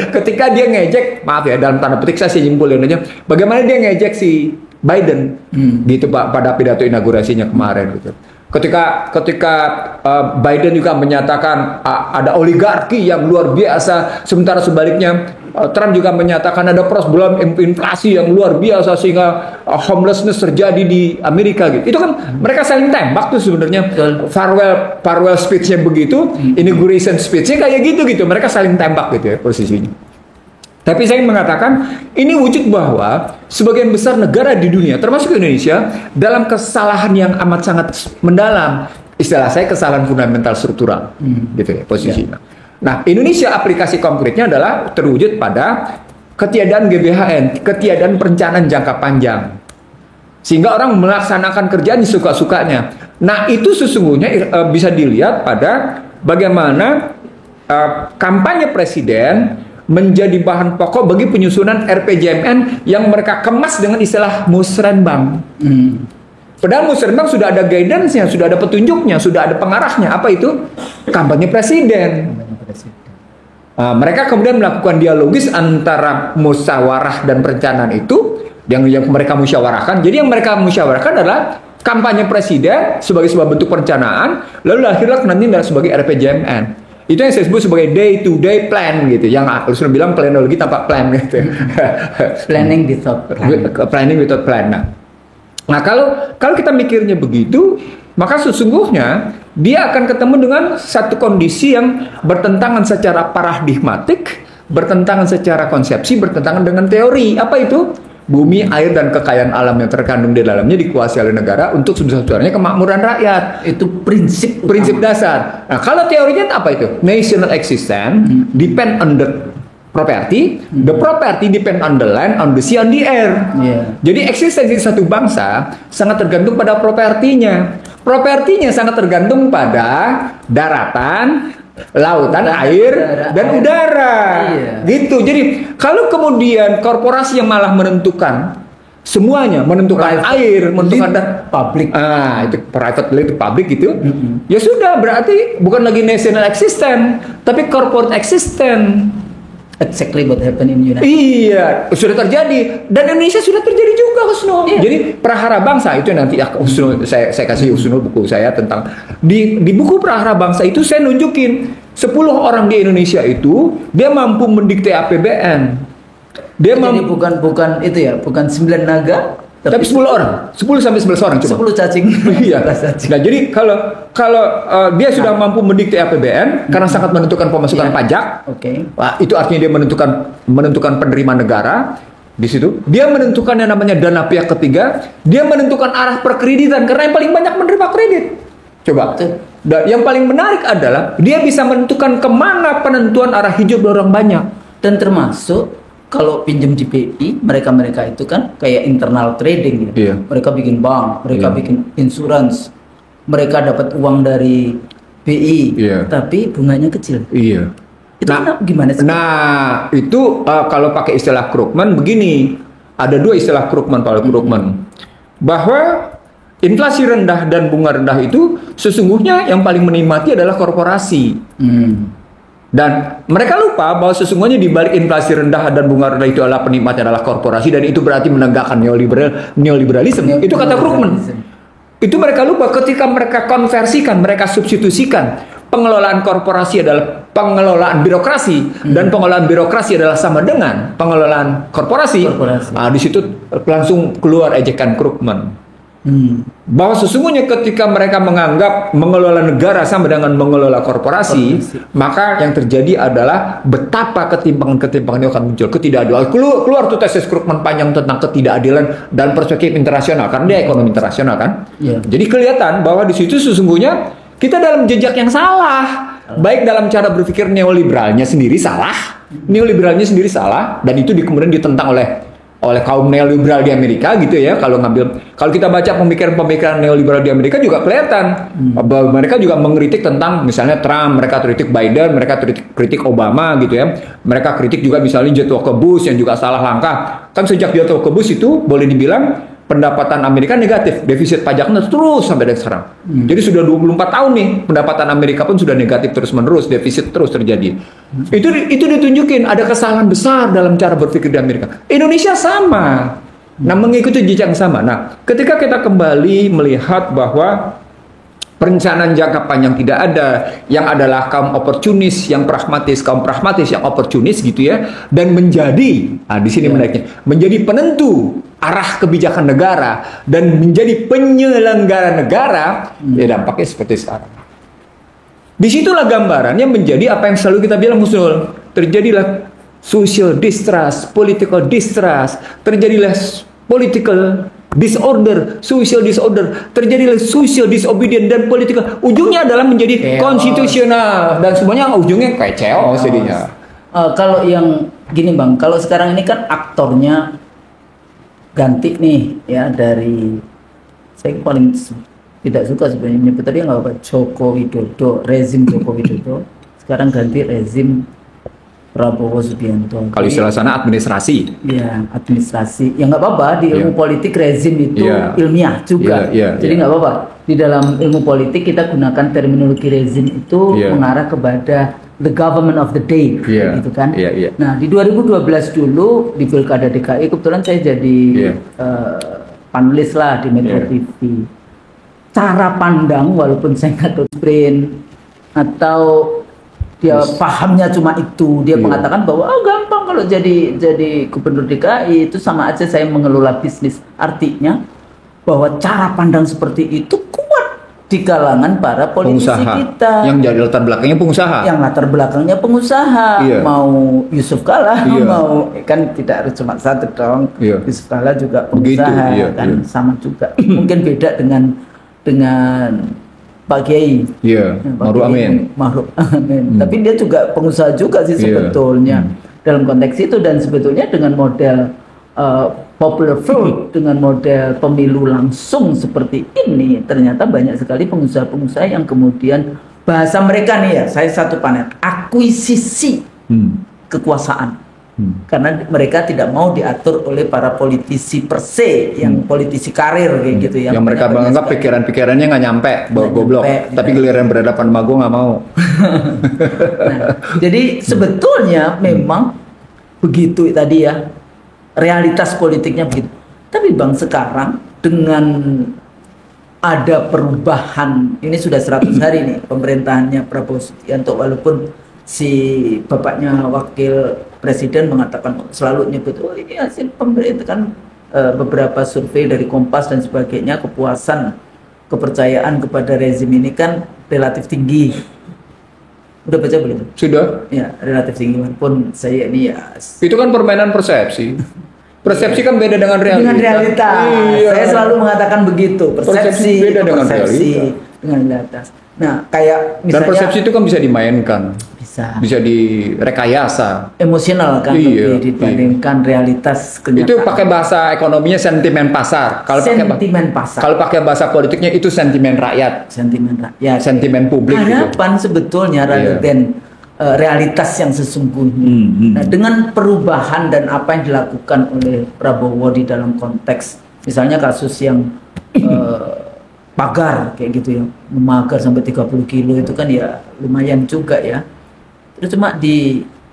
Ketika dia ngejek, maaf ya dalam tanda petik saya nyimpulin aja, bagaimana dia ngejek si Biden gitu Pak pada pidato inaugurasinya kemarin gitu. Ketika Biden juga menyatakan ada oligarki yang luar biasa, sementara sebaliknya Trump juga menyatakan ada problem inflasi yang luar biasa sehingga homelessness terjadi di Amerika gitu. Itu kan mereka saling tembak tuh sebenarnya. Farewell speech-nya begitu, inauguration speech-nya kayak gitu. Mereka saling tembak gitu ya posisinya. Tapi saya mengatakan ini wujud bahwa sebagian besar negara di dunia, termasuk Indonesia, dalam kesalahan yang amat sangat mendalam. Istilah saya kesalahan fundamental struktural, gitu ya posisinya. Nah, Indonesia aplikasi konkretnya adalah terwujud pada ketiadaan GBHN, ketiadaan perencanaan jangka panjang. Sehingga orang melaksanakan kerjaan suka-sukanya. Nah, itu sesungguhnya bisa dilihat pada bagaimana kampanye presiden menjadi bahan pokok bagi penyusunan RPJMN yang mereka kemas dengan istilah musrenbang. Padahal musrenbang sudah ada guidance-nya, sudah ada petunjuknya, sudah ada pengarahnya. Apa itu? Kampanye presiden. Mereka kemudian melakukan dialogis antara musyawarah dan perencanaan itu yang mereka musyawarahkan. Jadi yang mereka musyawarahkan adalah kampanye presiden sebagai sebuah bentuk perencanaan, lalu lahirlah nanti sebagai RPJMN. Itu yang saya sebut sebagai day-to-day plan gitu. Yang harus bilang planologi tanpa plan gitu. Planning without plan. Planning without plan. Nah kalau kita mikirnya begitu, maka sesungguhnya dia akan ketemu dengan satu kondisi yang bertentangan secara paradigmatik, bertentangan secara konsepsi, bertentangan dengan teori. Apa itu? Bumi, air, dan kekayaan alam yang terkandung di dalamnya dikuasai oleh negara untuk sebesar-besarnya kemakmuran rakyat. Itu prinsip dasar. Nah, kalau teorinya apa itu? National existence depend on the property, the property depend on the land, on the sea, on the air. Jadi eksistensi satu bangsa sangat tergantung pada propertinya. Propertinya sangat tergantung pada daratan, lautan, air, dan udara. Gitu. Jadi kalau kemudian korporasi yang malah menentukan semuanya, menentukan air, menentukan public, itu private itu public gitu, ya sudah berarti bukan lagi national existence, tapi corporate existence. Exactly what happened in United. Iya, sudah terjadi dan Indonesia sudah terjadi juga, Husnul. Jadi prahara bangsa itu nanti Husnul, saya kasih Husnul buku saya tentang di buku prahara bangsa itu saya nunjukin 10 orang di Indonesia itu dia mampu mendikte APBN. Dia Jadi bukan itu ya, bukan 9 naga, tapi 10 orang, 10 sampai 11 orang coba. 10 cacing. Iya. Nah, jadi kalau dia sudah mampu mendikte APBN karena sangat menentukan pemasukan pajak. Wah, itu artinya dia menentukan penerimaan negara di situ. Dia menentukan yang namanya dana pihak ketiga, dia menentukan arah perkreditan karena yang paling banyak menerima kredit. Coba. Dan yang paling menarik adalah dia bisa menentukan kemana penentuan arah hijau orang banyak. Dan termasuk kalau pinjam di BI, mereka itu kan kayak internal trading gitu. Mereka bikin bank, mereka bikin insurance, mereka dapat uang dari BI, tapi bunganya kecil. Itu gimana sih? Nah, itu kalau pakai istilah Krugman begini, ada 2 istilah Krugman, Paul Krugman, bahwa inflasi rendah dan bunga rendah itu sesungguhnya yang paling menikmati adalah korporasi. Dan mereka lupa bahwa sesungguhnya di balik inflasi rendah dan bunga rendah itu adalah penikmatnya adalah korporasi, dan itu berarti menegakkan neoliberalisme. Itu kata Krugman. Itu mereka lupa ketika mereka konversikan, mereka substitusikan pengelolaan korporasi adalah pengelolaan birokrasi dan pengelolaan birokrasi adalah sama dengan pengelolaan korporasi. Nah, di situ langsung keluar ejekan Krugman. Bahwa sesungguhnya ketika mereka menganggap mengelola negara sama dengan mengelola korporasi, maka yang terjadi adalah betapa ketimpangan-ketimpangan itu akan muncul. Ketidakadilan. Keluar tuh tesis Krugman panjang tentang ketidakadilan dan perspektif internasional, karena dia ekonomi internasional kan. Jadi kelihatan bahwa di situ sesungguhnya kita dalam jejak yang salah. Baik dalam cara berpikir neoliberalnya sendiri salah, dan itu kemudian ditentang oleh kaum neoliberal di Amerika gitu ya. Kalau kita baca pemikiran neoliberal di Amerika juga kelihatan bahwa mereka juga mengkritik tentang misalnya Trump, mereka kritik Biden, mereka kritik Obama gitu ya. Mereka kritik juga misalnya jatuh ke Bush yang juga salah langkah. Kan sejak jatuh ke Bush itu boleh dibilang pendapatan Amerika negatif, defisit pajaknya terus sampai sekarang. Jadi sudah 24 tahun nih pendapatan Amerika pun sudah negatif terus-menerus, defisit terus terjadi. Itu ditunjukin ada kesalahan besar dalam cara berpikir di Amerika. Indonesia sama. Nah, mengikuti jejak yang sama. Nah, ketika kita kembali melihat bahwa perencanaan jangka panjang tidak ada, yang adalah kaum oportunis, yang pragmatis, kaum pragmatis yang oportunis gitu ya, dan menjadi, di sini menariknya, menjadi penentu arah kebijakan negara dan menjadi penyelenggara negara, ya dampaknya seperti sekarang. Disitulah gambarannya menjadi apa yang selalu kita bilang musul, terjadilah social distrust, political distrust, terjadilah political disorder, social disorder, terjadilah social disobedience dan political. Ujungnya adalah menjadi konstitusional dan semuanya ujungnya kayak chaos jadinya. Kalau yang gini Bang, kalau sekarang ini kan aktornya ganti nih ya, dari saya paling tidak suka sebenarnya menyebut tadi nggak apa, Joko Widodo, rezim Joko Widodo, sekarang ganti rezim Prabowo Subianto. Kalau istilah sana administrasi. Ya, administrasi. Ya nggak apa-apa, di ilmu politik rezim itu ilmiah juga. Jadi nggak apa-apa. Di dalam ilmu politik kita gunakan terminologi rezim itu mengarah kepada the government of the day, gitu kan. Nah, di 2012 dulu di Pilkada DKI kebetulan saya jadi panelis lah di Metro TV. Cara pandang walaupun saya nggak tahu sprint atau dia pahamnya cuma itu, dia mengatakan bahwa gampang kalau jadi gubernur DKI itu sama aja saya mengelola bisnis. Artinya bahwa cara pandang seperti itu kuat di kalangan para politisi kita. Yang jadi latar belakangnya pengusaha. Yang latar belakangnya pengusaha. Mau Yusuf Kalla, mau kan tidak harus cuma satu dong. Yusuf Kalla juga pengusaha, kan sama juga. Mungkin beda dengan Pak Kiai, Ma'ruf Amin. Tapi dia juga pengusaha juga sih sebetulnya dalam konteks itu, dan sebetulnya dengan model popular vote, dengan model pemilu langsung seperti ini, ternyata banyak sekali pengusaha-pengusaha yang kemudian bahasa mereka nih ya, saya satu panel akuisisi kekuasaan. Karena mereka tidak mau diatur oleh para politisi per se, yang politisi karir kayak gitu ya. Yang mereka menganggap pikiran-pikirannya nggak nyampe, goblok. Tapi giliran berhadapan sama gue nggak mau. Jadi sebetulnya memang begitu tadi ya, realitas politiknya begitu. Tapi Bang, sekarang dengan ada perubahan, ini sudah 100 hari nih pemerintahannya Prabowo Subianto, walaupun si bapaknya wakil presiden mengatakan selalu nyebut ini hasil pemerintah kan, beberapa survei dari Kompas dan sebagainya, kepercayaan kepada rezim ini kan relatif tinggi. Udah baca belum? Sudah. Ya, relatif tinggi, walaupun saya ini ya. Itu kan permainan persepsi. Persepsi kan beda dengan realita. Dengan realita. Saya selalu mengatakan begitu. Persepsi beda dengan realita. Dengan realitas. Nah, kayak misalnya. Dan persepsi itu kan bisa dimainkan. Bisa direkayasa. Emosional kan lebih dibandingkan realitas kenyataan. Itu pakai bahasa ekonominya sentimen pasar. Kalau pakai bahasa politiknya itu sentimen rakyat. Sentimen publik. Harapan sebetulnya rather than realitas yang sesungguhnya. Nah, dengan perubahan dan apa yang dilakukan oleh Prabowo di dalam konteks misalnya kasus yang pagar kayak gitu ya, memagar sampai 30 kilo itu kan ya lumayan juga ya. Terus cuma diambil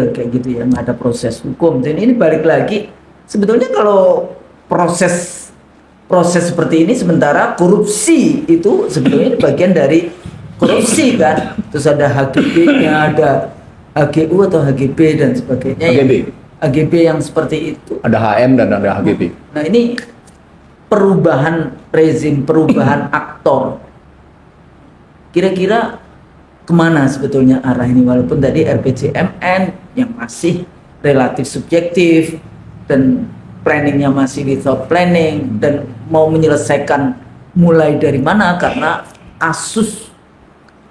kayak gitu ya, nggak ada proses hukum. Dan ini balik lagi, sebetulnya kalau proses seperti ini, sementara korupsi itu sebetulnya bagian dari korupsi kan. Terus ada HGB-nya, ada HGU atau HGB dan sebagainya. HGB yang seperti itu. Ada HM dan ada HGB. Nah, ini perubahan rezim, perubahan aktor. Kira-kira kemana sebetulnya arah ini, walaupun tadi RPJMN yang masih relatif subjektif dan planningnya masih without planning, dan mau menyelesaikan mulai dari mana, karena kasus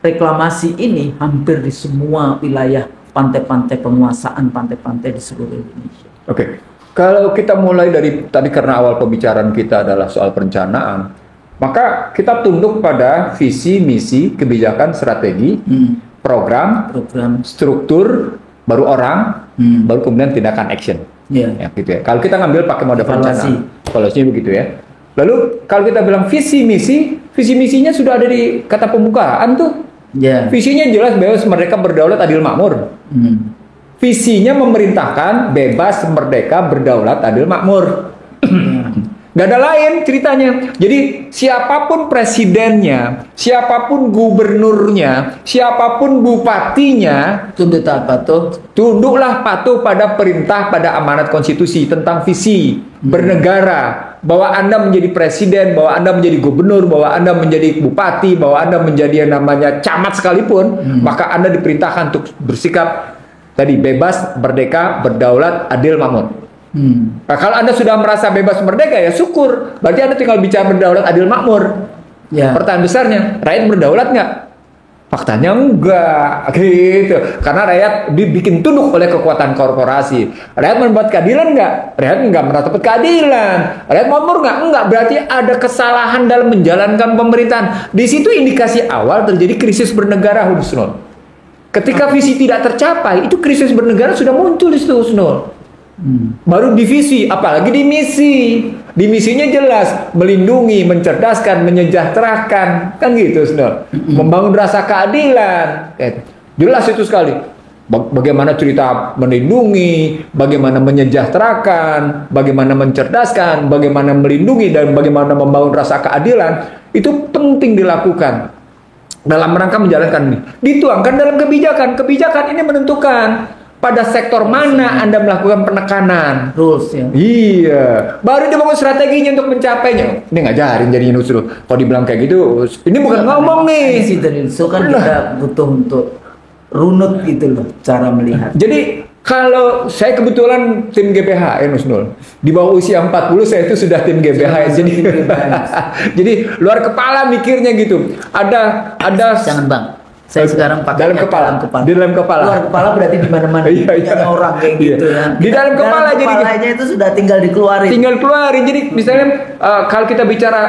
reklamasi ini hampir di semua wilayah pantai-pantai, penguasaan pantai-pantai di seluruh Indonesia. Oke, kalau kita mulai dari tadi, karena awal pembicaraan kita adalah soal perencanaan, maka kita tunduk pada visi, misi, kebijakan, strategi, program, struktur, baru orang, baru kemudian tindakan action. Ya, gitu ya. Kalau kita ngambil pakai mode perencanaan, evaluasinya begitu ya. Lalu kalau kita bilang visi, misinya sudah ada di kata pembukaan tuh. Visinya jelas, bebas, merdeka, berdaulat, adil, makmur. Visinya memerintahkan bebas, merdeka, berdaulat, adil, makmur. Gak ada lain ceritanya. Jadi siapapun presidennya, siapapun gubernurnya, siapapun bupatinya, tunduklah patuh pada perintah, pada amanat konstitusi tentang visi bernegara. Bahwa Anda menjadi presiden, bahwa Anda menjadi gubernur, bahwa Anda menjadi bupati, bahwa Anda menjadi yang namanya camat sekalipun, maka Anda diperintahkan untuk bersikap tadi bebas, merdeka, berdaulat, adil, makmur. Nah, kalau Anda sudah merasa bebas merdeka, ya syukur. Berarti Anda tinggal bicara berdaulat, adil, makmur. Pertanyaan besarnya, rakyat berdaulat nggak? Faktanya enggak, gitu. Karena rakyat dibikin tunduk oleh kekuatan korporasi. Rakyat mendapat keadilan nggak? Rakyat nggak mendapat keadilan. Rakyat makmur nggak? Enggak. Berarti ada kesalahan dalam menjalankan pemerintahan. Di situ indikasi awal terjadi krisis bernegara, Husnul. Ketika visi tidak tercapai, itu krisis bernegara sudah muncul di situ, Husnul. Baru divisi, apalagi di misi. Di misinya jelas melindungi, mencerdaskan, menyejahterakan, kan gitu, Husnul. Membangun rasa keadilan. Jelas itu sekali. Bagaimana cerita melindungi, bagaimana menyejahterakan, bagaimana mencerdaskan, bagaimana melindungi, dan bagaimana membangun rasa keadilan, itu penting dilakukan dalam rangka menjalankan ini. Dituangkan dalam kebijakan. Kebijakan ini menentukan pada sektor mana Anda melakukan penekanan. Rules ya. Iya. Baru dibangun strateginya untuk mencapainya. Ini ngajarin jadinya Nusrul. Kalau dibilang kayak gitu, ini bukan ngomong nih. So kan kita butuh untuk runut gitu loh cara melihat. Jadi kalau saya kebetulan tim GBHN, Nusrul. Di bawah usia 40 saya itu sudah tim GBHN. Jadi luar kepala mikirnya gitu. Ada Jangan Bang. Saya sekarang pakai dalam kepala. Di dalam kepala. Luar kepala berarti di mana-mana. Iya. Orang kayak gitu ya. Di dalam kepala jadi kepalanya itu sudah tinggal dikeluarin. Jadi misalnya kalau kita bicara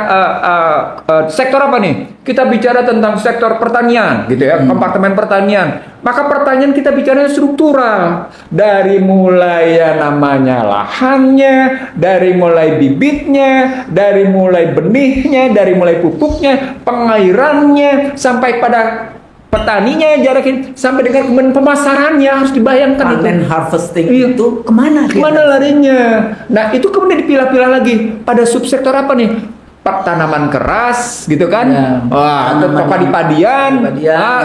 sektor apa nih? Kita bicara tentang sektor pertanian gitu ya, kompartemen pertanian. Maka pertanian kita bicara struktural. Dari mulai yang namanya lahannya, dari mulai bibitnya, dari mulai benihnya, dari mulai pupuknya, pengairannya, sampai pada petaninya, jarakin sampai dengan kemudian pemasarannya harus dibayangkan. Panen harvesting itu kemana larinya? Nah itu kemudian dipilah-pilah lagi pada subsektor apa nih? Tanaman keras gitu kan? Wah, padi-padian.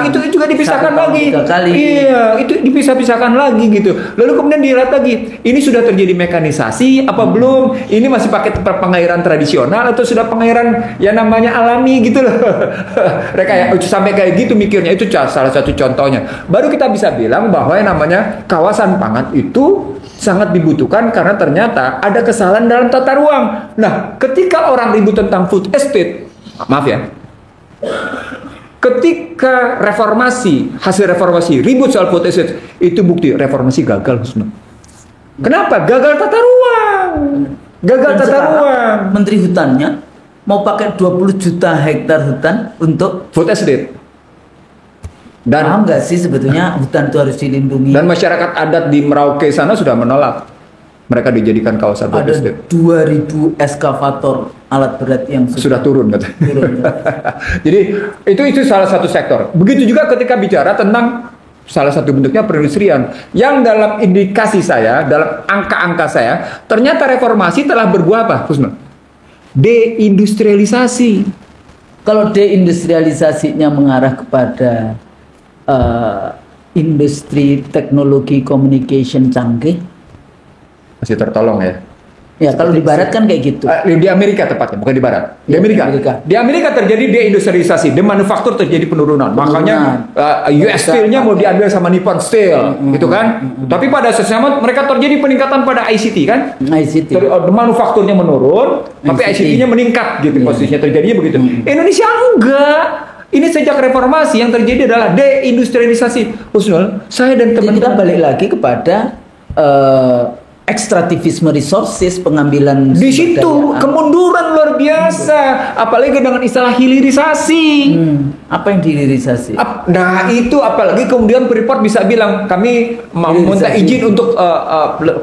Itu juga dipisahkan lagi. Iya, itu dipisah-pisahkan lagi gitu. Lalu kemudian dilihat lagi, ini sudah terjadi mekanisasi apa belum? Ini masih pakai pengairan tradisional atau sudah pengairan yang namanya alami gitu loh. Mereka ya sampai kayak gitu mikirnya, itu salah satu contohnya. Baru kita bisa bilang bahwa yang namanya kawasan pangan itu sangat dibutuhkan karena ternyata ada kesalahan dalam tata ruang. Nah, ketika orang ribut tentang food estate, maaf ya, ketika hasil reformasi ribut soal food estate, itu bukti reformasi gagal, Husnul. Kenapa? Gagal tata ruang. Menteri Hutannya mau pakai 20 juta hektar hutan untuk food estate. Dan paham nggak sih sebetulnya hutan itu harus dilindungi? Dan masyarakat adat di Merauke sana sudah menolak mereka dijadikan kawasan food estate. Ada 2000 eskavator alat berat yang sudah turun katanya. Jadi itu salah satu sektor. Begitu juga ketika bicara tentang salah satu bentuknya perindustrian, yang dalam indikasi saya, dalam angka-angka saya, ternyata reformasi telah berbuah apa, Husnul? Deindustrialisasi. Kalau deindustrialisasinya mengarah kepada industri teknologi communication canggih, masih tertolong ya. Ya, kalau di barat kan kayak gitu. Di Amerika tepatnya, bukan di barat. Di Ya, Amerika. di Amerika. Di Amerika terjadi deindustrialisasi, demanufaktur terjadi penurunan. Makanya US Steel-nya mau diambil sama Nippon Steel, gitu kan? Tapi pada saat mereka terjadi peningkatan pada ICT kan? ICT. Manufakturnya menurun, tapi ICT-nya meningkat gitu posisinya terjadinya begitu. Indonesia enggak. Ini sejak reformasi yang terjadi adalah deindustrialisasi. Husnul, saya dan Jadi kita teman-teman balik lagi kepada ekstraktivisme resources, pengambilan di sumber situ daya. kemunduran luar biasa, apalagi dengan istilah hilirisasi. Apa yang dihilirisasi? Nah itu apalagi kemudian Freeport bisa bilang kami mau minta izin untuk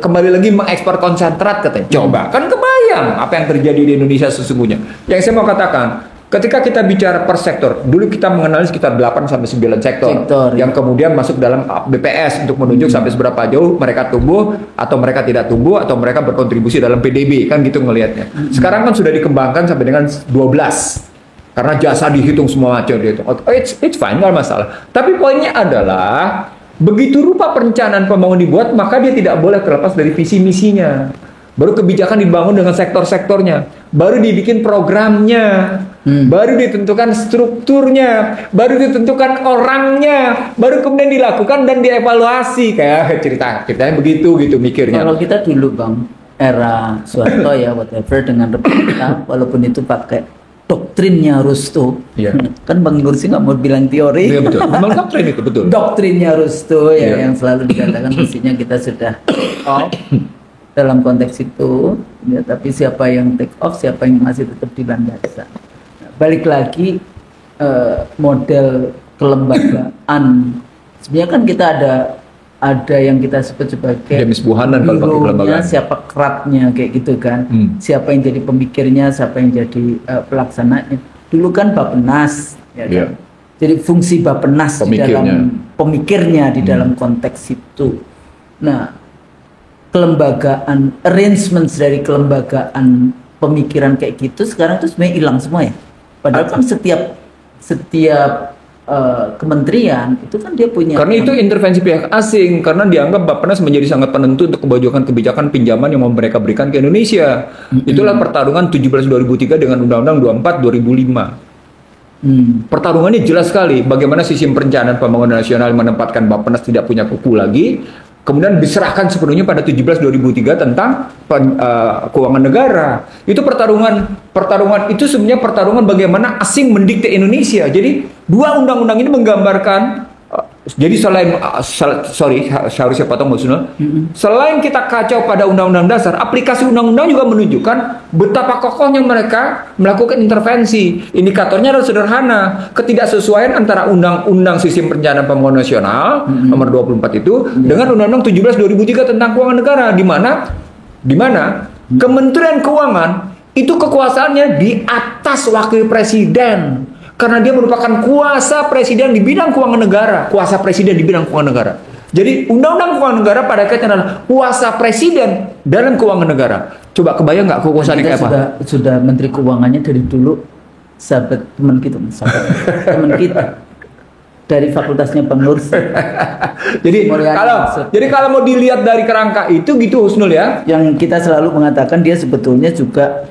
kembali lagi mengekspor konsentrat katanya. Coba kan kebayang apa yang terjadi di Indonesia sesungguhnya. Yang saya mau katakan, ketika kita bicara per sektor, dulu kita mengenali sekitar 8 sampai 9 sektor yang kemudian masuk dalam BPS untuk menunjuk sampai seberapa jauh mereka tumbuh atau mereka tidak tumbuh atau mereka berkontribusi dalam PDB kan gitu ngelihatnya. Sekarang kan sudah dikembangkan sampai dengan 12. Karena jasa dihitung semua macam gitu. It's fine, nggak masalah. Tapi poinnya adalah begitu rupa perencanaan pembangunan dibuat, maka dia tidak boleh terlepas dari visi misinya. Baru kebijakan dibangun dengan sektor-sektornya, baru dibikin programnya, baru ditentukan strukturnya, baru ditentukan orangnya, baru kemudian dilakukan dan dievaluasi. Kayak ceritanya begitu gitu mikirnya. Kalau kita dulu Bang, era Soeharto ya whatever dengan kita, walaupun itu pakai doktrinnya Rusto, kan Bang Nursi nggak mau bilang teori. Iya betul, memang doktrin itu betul. Doktrinnya Rusto ya yang selalu dikatakan mestinya kita sudah off dalam konteks itu, ya, tapi siapa yang take off, siapa yang masih tetap di landasan. Nah, balik lagi model kelembagaan. Sebenarnya kan kita ada yang kita sebut sebagai James Buchanan kalau pakai kelembagaan. Siapa kerapnya kayak gitu kan. Siapa yang jadi pemikirnya, siapa yang jadi pelaksananya. Dulu kan Bappenas ya kan? Jadi fungsi Bappenas di dalam pemikirnya di dalam konteks itu. Nah, kelembagaan, arrangements dari kelembagaan pemikiran kayak gitu sekarang tuh sebenarnya hilang semua ya. Padahal kan setiap kementerian itu kan dia punya. Karena itu intervensi pihak asing, karena dianggap Bappenas menjadi sangat penentu untuk kebijakan pinjaman yang mau mereka berikan ke Indonesia. Itulah pertarungan 17 2003 dengan Undang-Undang 24 2005. Pertarungannya jelas sekali. Bagaimana sistem perencanaan pembangunan nasional menempatkan Bappenas tidak punya kuku lagi. Kemudian diserahkan sepenuhnya pada 17 2003 tentang keuangan negara. Itu pertarungan itu sebenarnya pertarungan bagaimana asing mendikte Indonesia. Jadi dua undang-undang ini menggambarkan jadi harusnya potong maksudnya. Selain kita kacau pada undang-undang dasar, aplikasi undang-undang juga menunjukkan betapa kokohnya mereka melakukan intervensi. Indikatornya adalah sederhana, ketidaksesuaian antara undang-undang sistem perencanaan pembangunan nasional nomor 24 itu dengan undang-undang 17 2003 tentang keuangan negara di mana Kementerian Keuangan itu kekuasaannya di atas wakil presiden. Karena dia merupakan kuasa presiden di bidang keuangan negara. Kuasa presiden di bidang keuangan negara. Jadi undang-undang keuangan negara pada akhirnya adalah kuasa presiden dalam keuangan negara. Coba kebayang nggak kekuasaan kayak apa? Sudah menteri keuangannya dari dulu sahabat teman kita, teman kita dari fakultasnya Bang Nursi. Jadi kalau mau dilihat dari kerangka itu gitu Husnul ya. Yang kita selalu mengatakan dia sebetulnya juga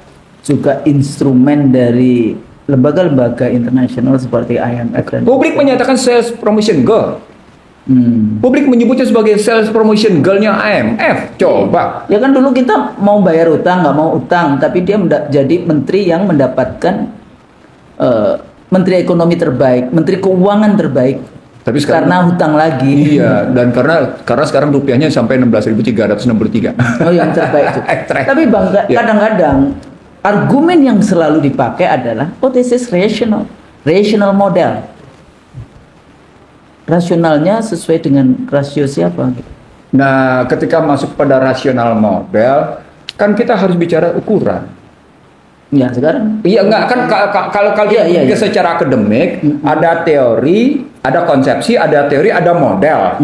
instrumen dari lembaga-lembaga internasional seperti IMF dan publik menyatakan sales promotion girl. Publik menyebutnya sebagai sales promotion girl-nya IMF. Coba. Ya kan dulu kita mau bayar utang, nggak mau utang, tapi dia jadi menteri yang mendapatkan menteri ekonomi terbaik, menteri keuangan terbaik. Tapi sekarang, karena hutang lagi. Iya, dan karena sekarang rupiahnya sampai 16.363. Oh, yang terbaik itu. Tapi Bang, kadang-kadang argumen yang selalu dipakai adalah this is rational model. Rasionalnya sesuai dengan rasio siapa? Nah, ketika masuk pada rasional model, kan kita harus bicara ukuran. Ya, sekarang. Iya, enggak kan kalau secara akademik ada teori, ada konsepsi, ada teori, ada model.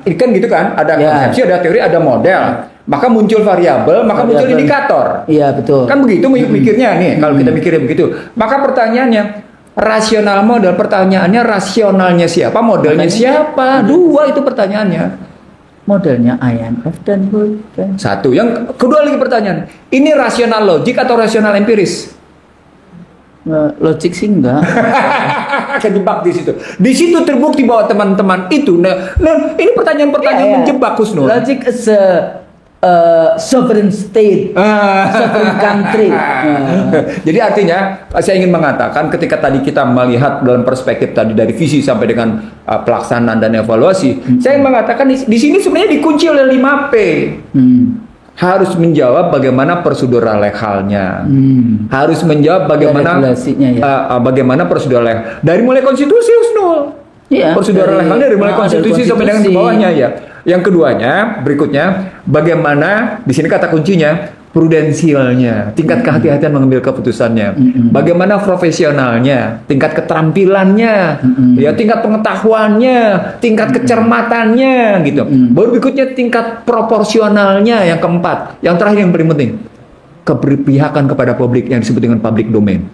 Kan gitu kan? Ada konsepsi, ada teori, ada model. Maka muncul variabel, maka muncul indikator. Iya, betul. Kan begitu mikirnya nih, kalau kita mikirnya begitu. Maka pertanyaannya, rasional model, pertanyaannya rasionalnya siapa, modelnya siapa? Dua itu pertanyaannya. modelnya IMF dan World Bank. Satu. Yang kedua lagi pertanyaan, ini rasional logik atau rasional empiris? Logik sih enggak. Kejebak di situ. Di situ terbukti bahwa teman-teman itu. Nah, ini pertanyaan-pertanyaan menjebak, Husnul. Logic is a sovereign state, sovereign country. Jadi artinya saya ingin mengatakan ketika tadi kita melihat dalam perspektif tadi dari visi sampai dengan pelaksanaan dan evaluasi, saya ingin mengatakan di sini sebenarnya dikunci oleh 5P. Harus menjawab bagaimana prosedural legalnya, harus menjawab bagaimana bagaimana prosedural legal dari mulai konstitusi, Husnul. Iya, prosedural legalnya dari mulai konstitusi sampai dengan ke bawahnya ya. Yang keduanya, berikutnya, bagaimana di sini kata kuncinya prudensialnya, tingkat kehati-hatian mengambil keputusannya, bagaimana profesionalnya, tingkat keterampilannya, ya tingkat pengetahuannya, tingkat kecermatannya, gitu. Baru berikutnya tingkat proporsionalnya, yang keempat, yang terakhir yang paling penting, keberpihakan kepada publik yang disebut dengan public domain.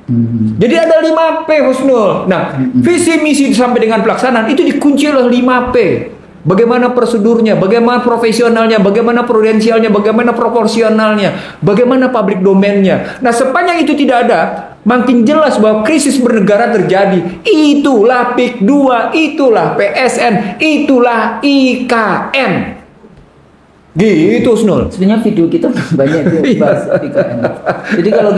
Jadi ada 5P, Husnul. Nah, visi misi sampai dengan pelaksanaan itu dikunci oleh 5P. Bagaimana prosedurnya, bagaimana profesionalnya, bagaimana prudensialnya, bagaimana proporsionalnya, bagaimana public domainnya. Nah, sepanjang itu tidak ada, makin jelas bahwa krisis bernegara terjadi. Itulah PIK 2, itulah PSN, itulah IKN. Gitu, Husnul. Sebenarnya video kita banyak tuh bahas IKN. Jadi kalau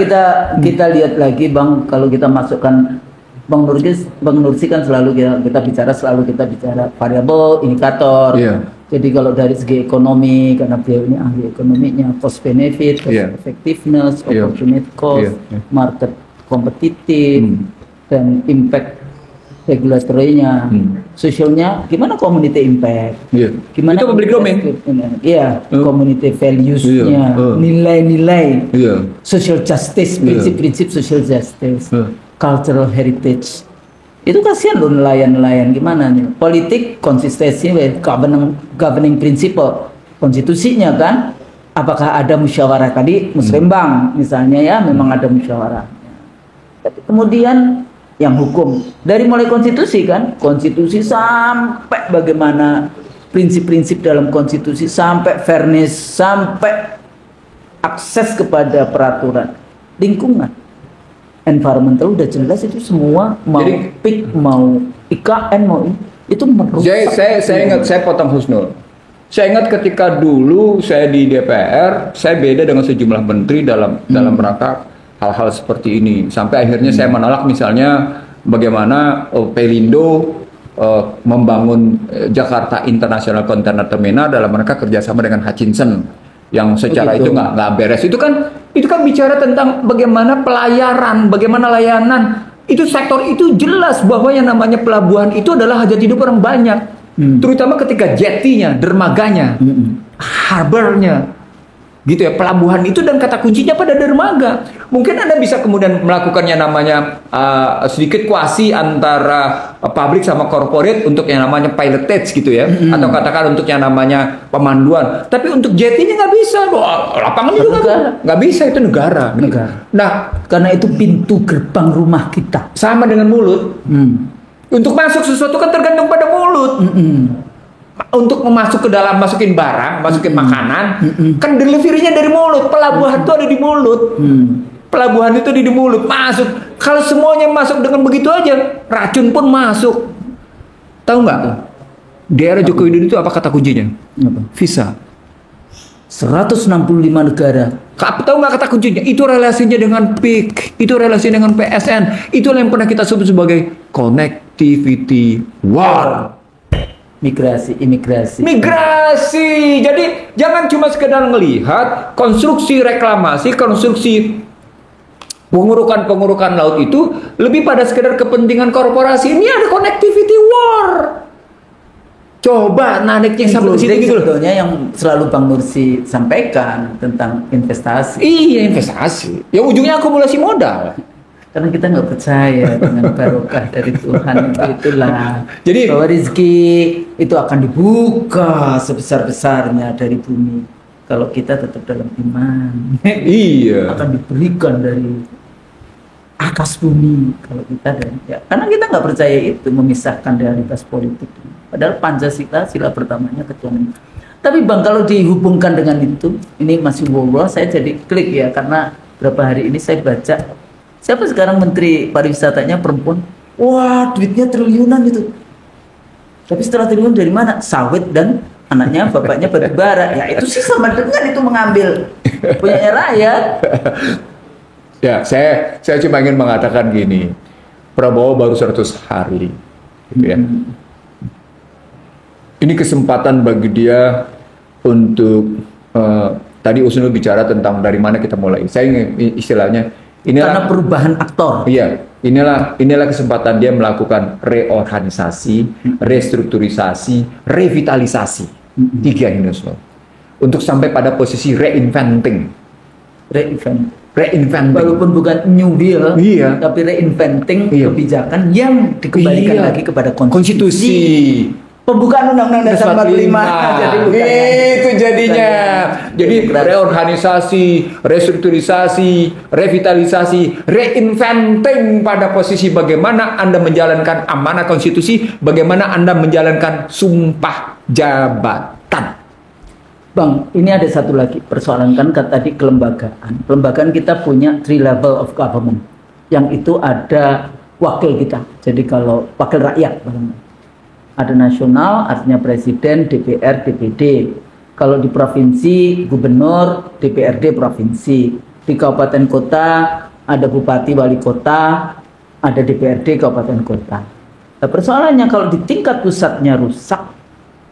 kita lihat lagi, Bang, kalau kita masukkan Bang Nursi kan selalu kita bicara variabel, indikator. Jadi kalau dari segi ekonomi, karena beliau ini ahli ekonominya, cost benefit, cost effectiveness, opportunity cost, market kompetitif, dan impact regulatorinya, sosialnya, gimana community impact, gimana itu public domain, community values-nya, nilai-nilai, social justice, prinsip-prinsip social justice. Cultural heritage. Itu kasihan loh nelayan-nelayan, gimana nih? Politik konsistensi governing principle, konstitusinya kan? Apakah ada musyawarah tadi musrembang misalnya ya, memang ada musyawarah. Tapi kemudian yang hukum dari mulai konstitusi kan, konstitusi sampai bagaimana prinsip-prinsip dalam konstitusi, sampai fairness, sampai akses kepada peraturan lingkungan. Environmental udah jelas itu semua, mau PIK, mau IKN, mau itu merusak. Saya potong, Husnul. Saya ingat ketika dulu saya di DPR, saya beda dengan sejumlah menteri dalam rangka hal-hal seperti ini. Sampai akhirnya saya menolak misalnya bagaimana Pelindo membangun Jakarta International Container Terminal dalam rangka kerjasama dengan Hutchinson, yang secara itu nggak beres. Itu kan bicara tentang bagaimana pelayaran, bagaimana layanan. Itu sektor itu jelas bahwa yang namanya pelabuhan itu adalah hajat hidup orang banyak. Terutama ketika jetty-nya, dermaganya, harbornya. Gitu ya, pelabuhan itu dan kata kuncinya pada dermaga. Mungkin Anda bisa kemudian melakukannya namanya sedikit kuasi antara publik sama corporate untuk yang namanya pilotage gitu ya, atau katakan untuk yang namanya pemanduan. Tapi untuk jetty-nya nggak bisa, lapangan juga nggak bisa, itu negara. Nah, karena itu pintu gerbang rumah kita. Sama dengan mulut. Untuk masuk sesuatu kan tergantung pada mulut. Untuk masuk ke dalam, masukin barang, masukin makanan, kan deliverynya dari mulut. Pelabuhan itu ada di mulut. Pelabuhan itu ada di mulut. Masuk. Kalau semuanya masuk dengan begitu aja, racun pun masuk. Tahu nggak? Di era Joko Widodo itu apa kata kuncinya? Visa. 165 negara. Tahu nggak kata kuncinya? Itu relasinya dengan PIK, itu relasinya dengan PSN. Itulah yang pernah kita sebut sebagai connectivity war. Migrasi. Jadi jangan cuma sekedar melihat konstruksi reklamasi, konstruksi pengurukan laut itu lebih pada sekedar kepentingan korporasi. Ini ada connectivity war. Coba naneknya sampai sini gitu loh. Sebetulnya yang selalu Bang Nursi sampaikan tentang investasi. Iya, investasi. Yang ujungnya akumulasi modal. Karena kita nggak percaya dengan barokah dari Tuhan itulah. Jadi bahwa rezeki itu akan dibuka sebesar-besarnya dari bumi. Kalau kita tetap dalam iman, iya, akan diberikan dari atas bumi. Kalau kita karena kita nggak percaya itu memisahkan realitas politik. Padahal Pancasila sila pertamanya ketuhanan Tapi Bang, kalau dihubungkan dengan itu, ini masih ngobrol, saya jadi klik ya, karena beberapa hari ini saya baca, siapa sekarang Menteri Pariwisatanya perempuan? Wah, duitnya triliunan itu. Tapi setelah triliun dari mana? Sawit dan anaknya, bapaknya batubara. Ya itu sih sama dengan itu mengambil punya rakyat. Ya, saya cuma ingin mengatakan gini, Prabowo baru 100 hari, gitu ya. Ini kesempatan bagi dia untuk tadi Usnu bicara tentang dari mana kita mulai. Saya ingin istilahnya Karena perubahan aktor. Iya, inilah kesempatan dia melakukan reorganisasi, restrukturisasi, revitalisasi. Tiga ini Usnu. Untuk sampai pada posisi reinventing. Reinventing. Walaupun bukan new deal, iya, tapi reinventing kebijakan yang dikembalikan lagi kepada konstitusi. Pembukaan Undang-Undang Dasar 45. Jadi itu jadinya. Jadi reorganisasi, restrukturisasi, revitalisasi, reinventing pada posisi bagaimana Anda menjalankan amanah konstitusi, bagaimana Anda menjalankan sumpah jabatan. Bang, ini ada satu lagi persoalan kan tadi kelembagaan. Kelembagaan kita punya 3 level of government. Yang itu ada wakil kita. Jadi kalau wakil rakyat, ada nasional, artinya presiden, DPR, DPD. Kalau di provinsi, gubernur, DPRD provinsi. Di kabupaten kota, ada bupati, wali kota, ada DPRD kabupaten kota. Nah, persoalannya kalau di tingkat pusatnya rusak,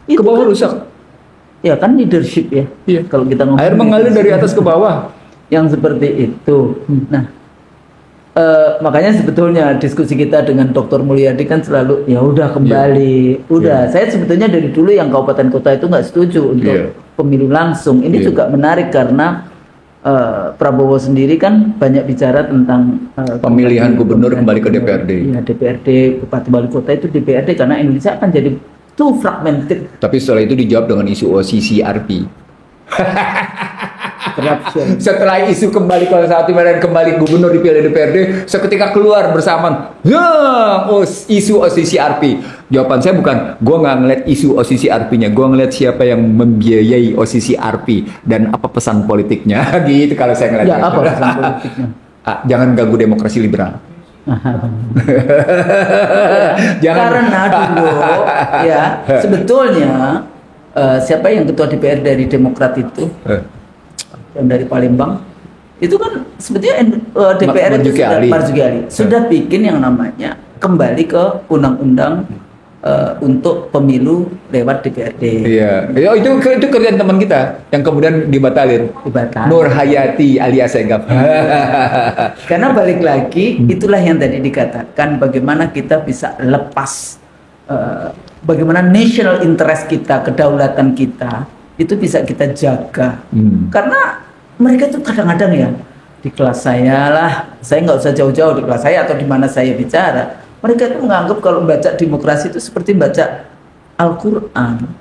ke bawah kan rusak. Ya kan leadership ya. Iya. Kalau kita ngomong air mengalir dari atas ke bawah. Yang seperti itu. Nah, makanya sebetulnya diskusi kita dengan Dr. Mulyadi kan selalu ya udah kembali, udah. Saya sebetulnya dari dulu yang kabupaten kota itu nggak setuju untuk pemilu langsung. Ini juga menarik karena Prabowo sendiri kan banyak bicara tentang pemilihan gubernur kembali ke DPRD. Ya DPRD, bupati wali kota itu DPRD karena Indonesia akan jadi too fragmented. Tapi setelah itu dijawab dengan isu OCCRP. Setelah isu kembali ke satu dan kembali gubernur dipilih DPRD, seketika keluar bersamaan, isu OCCRP. Jawaban saya bukan, gue nggak ngeliat isu OCCRP-nya, gue ngeliat siapa yang membiayai OCCRP dan apa pesan politiknya, gitu kalau saya ngeliat. Ya apa pesan politiknya? Jangan ganggu demokrasi liberal. Jangan. Karena dulu ya sebetulnya siapa yang ketua DPR dari Demokrat itu yang dari Palembang itu kan sebetulnya DPR itu Marzuki Ali sudah bikin yang namanya kembali ke undang-undang untuk pemilu lewat DPRD. Iya, itu kerjaan teman kita yang kemudian dibatalin. Nur Hayati alias Segaf. Karena balik lagi itulah yang tadi dikatakan bagaimana kita bisa lepas bagaimana national interest kita, kedaulatan kita itu bisa kita jaga. Karena mereka tuh kadang-kadang ya di kelas saya lah, saya nggak usah jauh-jauh di kelas saya atau di mana saya bicara. Mereka itu menganggap kalau baca demokrasi itu seperti baca Al-Quran.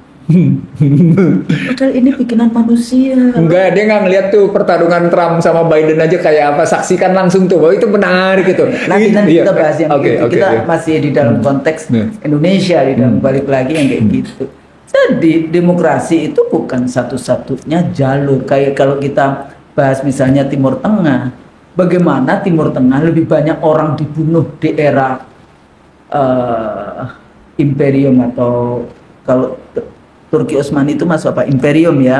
Padahal ini bikinan manusia. Enggak, dia nggak ngeliat tuh pertarungan Trump sama Biden aja kayak apa. Saksikan langsung tuh, bahwa itu menarik gitu. Nanti kita bahas yang kita masih di dalam konteks Indonesia, di dalam balik lagi yang kayak gitu. Jadi demokrasi itu bukan satu-satunya jalur. Kayak kalau kita bahas misalnya Timur Tengah, bagaimana Timur Tengah lebih banyak orang dibunuh di era imperium atau kalau Turki Utsmani itu masuk apa? Imperium ya.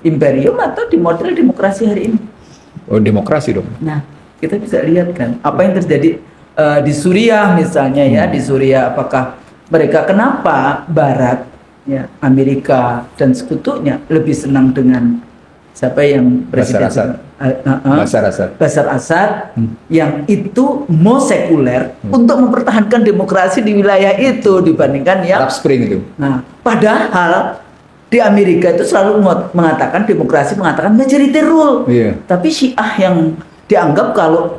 Imperium atau di model demokrasi hari ini. Oh, demokrasi dong. Nah, kita bisa lihat kan apa yang terjadi di Suriah misalnya ya, di Suriah apakah mereka kenapa Barat ya, Amerika dan sekutunya lebih senang dengan siapa yang presiden Bashar Assad yang itu mau sekuler untuk mempertahankan demokrasi di wilayah itu dibandingkan yang Arab Spring itu. Nah, padahal di Amerika itu selalu mengatakan demokrasi mengatakan majority rule. Tapi Syiah yang dianggap kalau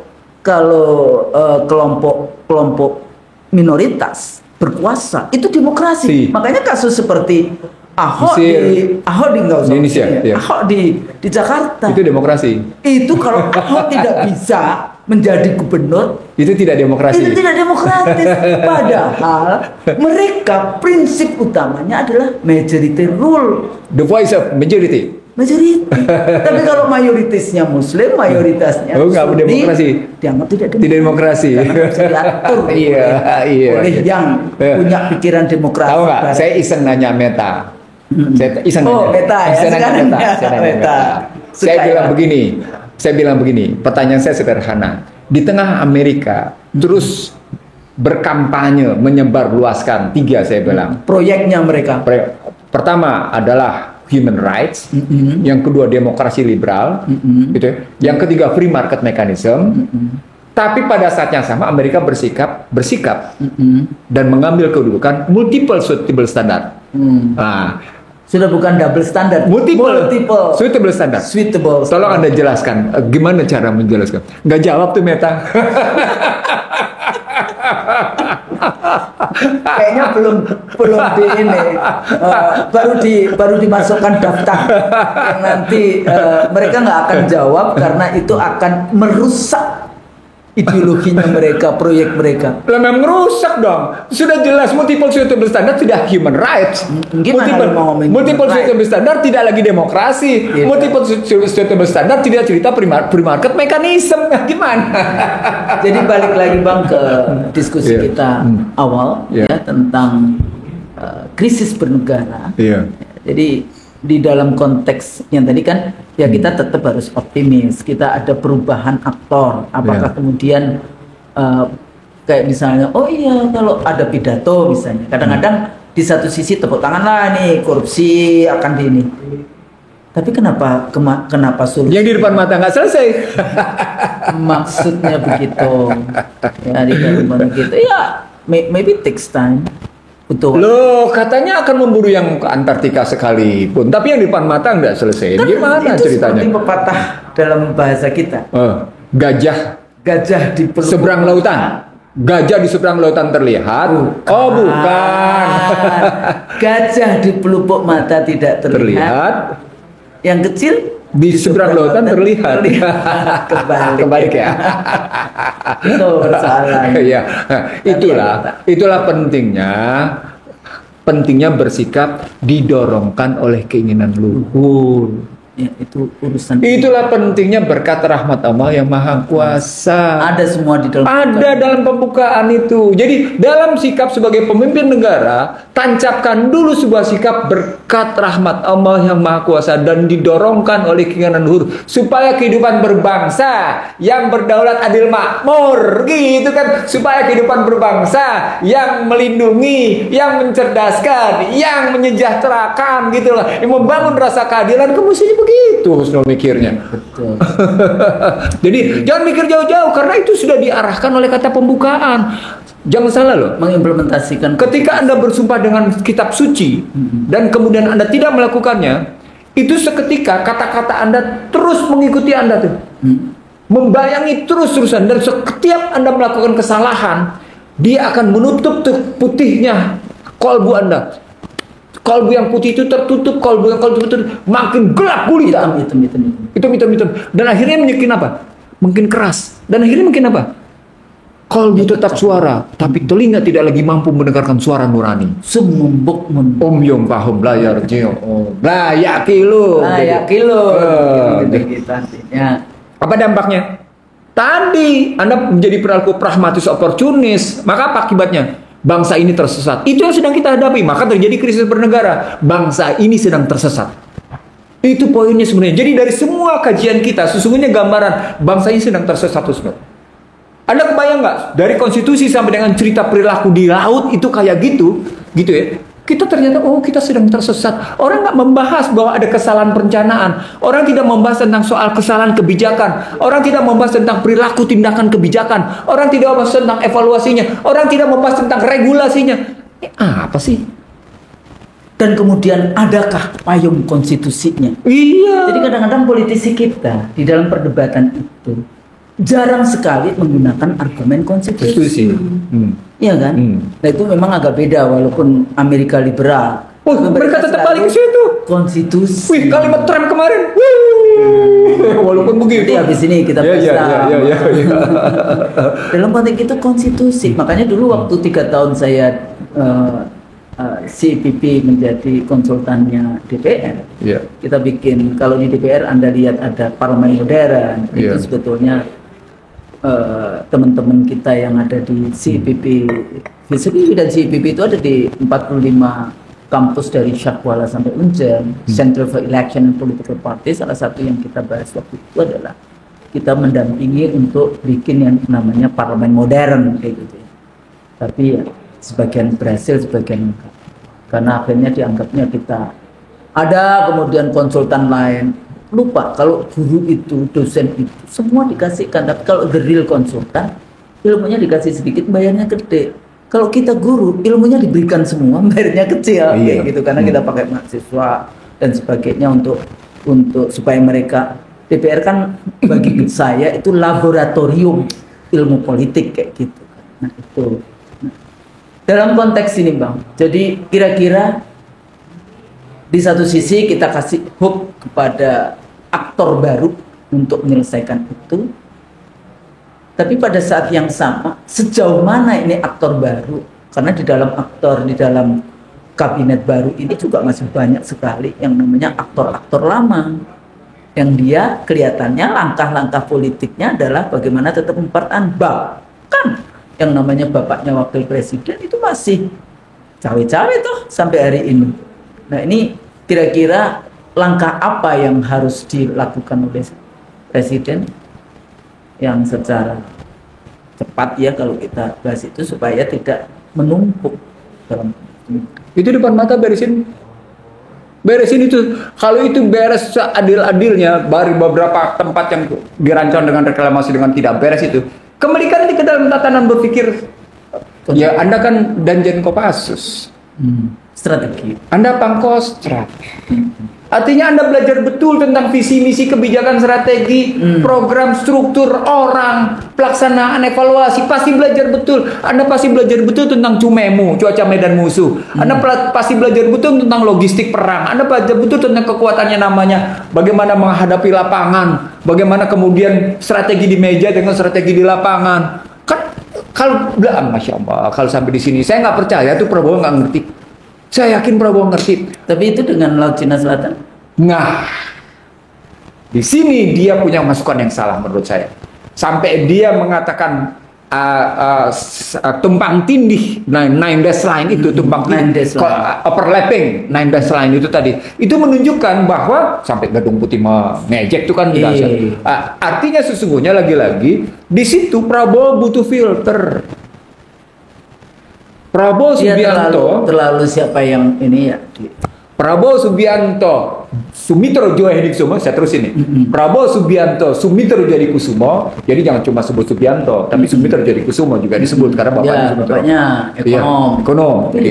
kelompok minoritas berkuasa itu demokrasi. Makanya kasus seperti Ahok di nggak usah di Indonesia, Ahok di Jakarta itu demokrasi. Itu kalau Ahok tidak bisa menjadi gubernur, Itu tidak demokrasi. itu tidak demokratis. Padahal mereka prinsip utamanya adalah majority rule. The voice of majority. Majority. Tapi kalau mayoritasnya Muslim, mayoritasnya nggak Sunni, demokrasi. dianggap tidak Tidak demokrasi. Karena bisa diatur oleh yang punya pikiran demokrasi. Tahu nggak? Saya iseng nanya Meta. Saya iseng nanya. Meta ya. Saya nanya Sekarang Meta. ya, Saya nanya Meta. Meta. Suka Saya bilang begini. Pertanyaan saya sederhana. Di tengah Amerika terus berkampanye menyebarluaskan 3 saya bilang. Proyeknya mereka. Pertama adalah human rights, yang kedua demokrasi liberal, gitu ya. Yang ketiga free market mechanism. Tapi pada saat yang sama Amerika bersikap dan mengambil kedudukan multiple suitable standard. Nah, Sudah bukan double standard, multiple suitable standard. suitable. Tolong Anda jelaskan gimana cara menjelaskan. Nggak jawab tuh Meta. Kayaknya belum di ini, baru dimasukkan daftar yang nanti mereka nggak akan jawab karena itu akan merusak ideologinya mereka, proyek mereka. Lah memang merusak dong. Sudah jelas multiple suitable standard tidak human rights. Gimana lu mau ngomongin multiple human suitable standard tidak lagi demokrasi. Gitu. Multiple suitable standard tidak cerita free market mechanism. Gimana? Jadi balik lagi Bang ke diskusi Iya. kita awal Iya. ya tentang krisis bernegara. Iya. Jadi di dalam konteks yang tadi kan ya kita tetap harus optimis. Kita ada perubahan aktor. Apakah kemudian kayak misalnya oh iya kalau ada pidato misalnya kadang-kadang di satu sisi tepuk tangan lah nih korupsi akan di ini. Tapi kenapa sulit? Yang di depan mata nggak selesai. Maksudnya begitu. Ya di dalam begitu. Ya maybe takes time. Betul. Loh, katanya akan memburu yang ke Antartika sekalipun, tapi yang di depan mata nggak selesai. Kan Gimana itu ceritanya? seperti pepatah dalam bahasa kita. Gajah Di pelupuk seberang lautan. Gajah di seberang lautan terlihat. Oh, bukan. Gajah di pelupuk mata tidak terlihat. Yang kecil Di seberang lautan terlihat. Kebalik ya. Itu persoalan. Iya. Itulah pentingnya bersikap didorongkan oleh keinginan luhur. Ya, itu urusan. Itulah pentingnya berkat rahmat Allah yang Maha Kuasa. Ada semua di dalam. Ada dalam pembukaan itu. Jadi dalam sikap sebagai pemimpin negara, tancapkan dulu sebuah sikap berkat rahmat Allah yang Maha Kuasa dan didorongkan oleh keinginan luhur supaya kehidupan berbangsa yang berdaulat adil makmur, gitu kan? Supaya kehidupan berbangsa yang melindungi, yang mencerdaskan, yang menyejahterakan, gitulah. Yang membangun rasa keadilan, mestinya begitu Husnul mikirnya. Betul. Jadi jangan mikir jauh-jauh karena itu sudah diarahkan oleh kata pembukaan. Jangan salah loh. Mengimplementasikan. Ketika Anda bersumpah dengan kitab suci dan kemudian Anda tidak melakukannya, itu seketika kata-kata Anda terus mengikuti Anda tuh. Membayangi terus-terusan dan setiap Anda melakukan kesalahan, dia akan menutup putihnya kalbu Anda. Kalbu yang putih itu tertutup, kalbu yang tertutup makin gelap gulita. Hitam. Dan akhirnya mungkin apa? Mungkin keras. Dan akhirnya mungkin apa? Kalbu tetap suara, tapi telinga tidak lagi mampu mendengarkan suara nurani. Sumum bukmun. Om yom pahom layar jeo. Layak kilo. Ya. Apa dampaknya? Tadi Anda menjadi perilaku pragmatis oportunis, maka apa akibatnya? Bangsa ini tersesat. Itu yang sedang kita hadapi. Maka terjadi krisis bernegara. Bangsa ini sedang tersesat. Itu poinnya sebenarnya. Jadi dari semua kajian kita, sesungguhnya gambaran bangsa ini sedang tersesat. Anda kebayang nggak? Dari konstitusi sampai dengan cerita perilaku di laut itu kayak gitu ya. Kita ternyata, kita sedang tersesat. Orang nggak membahas bahwa ada kesalahan perencanaan. Orang tidak membahas tentang soal kesalahan kebijakan. Orang tidak membahas tentang perilaku tindakan kebijakan. Orang tidak membahas tentang evaluasinya. Orang tidak membahas tentang regulasinya. Apa sih? Dan kemudian adakah payung konstitusinya? Iya. Jadi kadang-kadang politisi kita di dalam perdebatan itu jarang sekali menggunakan argumen konstitusi. Iya kan? Nah itu memang agak beda walaupun Amerika liberal. Mereka tetap balik ke situ. Konstitusi. Wih, kalimat Trump kemarin. Walaupun begitu. Nanti habis ini kita Ya. Dalam konteks itu konstitusi. Makanya dulu waktu 3 tahun saya CPP menjadi konsultannya DPR. Ya. Kita bikin, kalau di DPR Anda lihat ada parlemen modern, itu Iya. sebetulnya teman-teman kita yang ada di CPP, VCPP dan CPP itu ada di 45 kampus dari Syakwala sampai Unjen. Center for Election and Political Party, salah satu yang kita bahas waktu itu adalah kita mendampingi untuk bikin yang namanya parlemen modern kayak gitu. Tapi ya, sebagian berhasil, sebagian enggak. Karena akhirnya dianggapnya kita ada, kemudian konsultan lain lupa kalau guru itu, dosen itu semua dikasihkan. Tapi kalau the real konsultan, ilmunya dikasih sedikit, bayarnya gede. Kalau kita guru, ilmunya diberikan semua, bayarnya kecil, Iya. kayak gitu. Karena kita pakai mahasiswa dan sebagainya untuk supaya mereka, DPR kan bagi saya itu laboratorium ilmu politik kayak gitu. Nah itu. Dalam konteks ini Bang, jadi kira-kira di satu sisi kita kasih hope kepada aktor baru untuk menyelesaikan itu, tapi pada saat yang sama sejauh mana ini aktor baru, karena di dalam kabinet baru ini juga masih banyak sekali yang namanya aktor-aktor lama, yang dia kelihatannya langkah-langkah politiknya adalah bagaimana tetap mempertahankan, bahkan yang namanya bapaknya wakil presiden itu masih cawe-cawe tuh sampai hari ini. Nah ini kira-kira langkah apa yang harus dilakukan oleh presiden yang secara cepat ya kalau kita bahas itu supaya tidak menumpuk dalam Itu depan mata beresin itu. Kalau itu beres seadil-adilnya, dari beberapa tempat yang dirancang dengan reklamasi dengan tidak beres itu, kembalikan ke dalam tatanan berpikir. Ya Anda kan Danjen Kopassus, strategi. Anda Pangkostrat. Artinya Anda belajar betul tentang visi misi kebijakan strategi, program struktur orang, pelaksanaan evaluasi, pasti belajar betul. Anda pasti belajar betul tentang cumemu, cuaca medan musuh. Anda pasti belajar betul tentang logistik perang. Anda belajar betul tentang kekuatannya namanya bagaimana menghadapi lapangan, bagaimana kemudian strategi di meja dengan strategi di lapangan. Kan kalau Masya Allah, kalau sampai di sini saya nggak percaya tuh Prabowo nggak ngerti. Saya yakin Prabowo ngerti. Tapi itu dengan Laut Cina Selatan. Nah, di sini dia punya masukan yang salah menurut saya. Sampai dia mengatakan tumpang tindih, nine dash line itu tumpang tindih, overlapping nine dash line itu tadi. Itu menunjukkan bahwa sampai Gedung Putih mengejek itu kan artinya sesungguhnya lagi-lagi di situ Prabowo butuh filter. Prabowo Subianto terlalu siapa yang ini ya Prabowo Subianto Sumitro Djoedikusumo, saya terus ini Prabowo Subianto Sumitro Djoedikusumo, jadi jangan cuma sebut Subianto tapi Sumitro Djoedikusumo juga disebut karena bapaknya ya, Sumitro. Bapaknya ekonom. Jadi,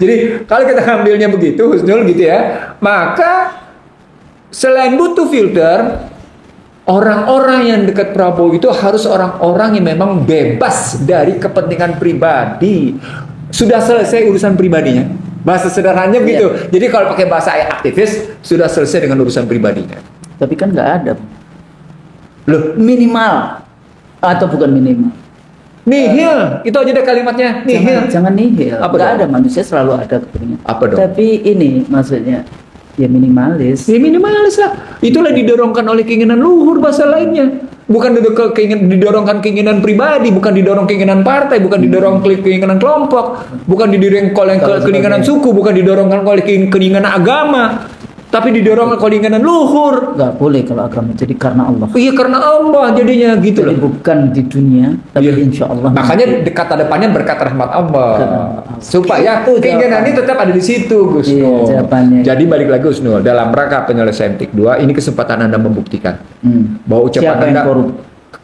jadi kalau kita ambilnya begitu Husnul gitu ya, maka selain butuh filter, orang-orang yang dekat Prabowo itu harus orang-orang yang memang bebas dari kepentingan pribadi. Sudah selesai urusan pribadinya. Bahasa sederhananya begitu. Jadi kalau pakai bahasa aktivis, sudah selesai dengan urusan pribadinya. Tapi kan nggak ada. Loh, minimal. Atau bukan minimal. Nihil. Itu aja deh kalimatnya. Nihil. Jangan nihil. Apa nggak dong? ada, manusia selalu ada kepentingan. Apa dong? Tapi ini maksudnya ya minimalis. Ya minimalis lah. Itulah didorongkan oleh keinginan luhur bahasa lainnya. Bukan didorongkan keinginan pribadi, bukan didorong keinginan partai, bukan didorong keinginan kelompok, bukan didorong oleh keinginan suku, bukan didorongkan oleh keinginan agama, tapi didorong oleh keinginan luhur. Nggak boleh kalau agama, jadi karena Allah. Iya karena Allah jadinya gitu Jadi loh. bukan di dunia, tapi insya Allah. Makanya kata depannya berkat rahmat Allah. Supaya keinginan ini tetap ada di situ, Gus Nur. Jadi balik lagi Gus Nur, dalam rangka penyelesaian TIK 2 ini kesempatan Anda membuktikan bahwa ucapan Siapa Anda yang korup?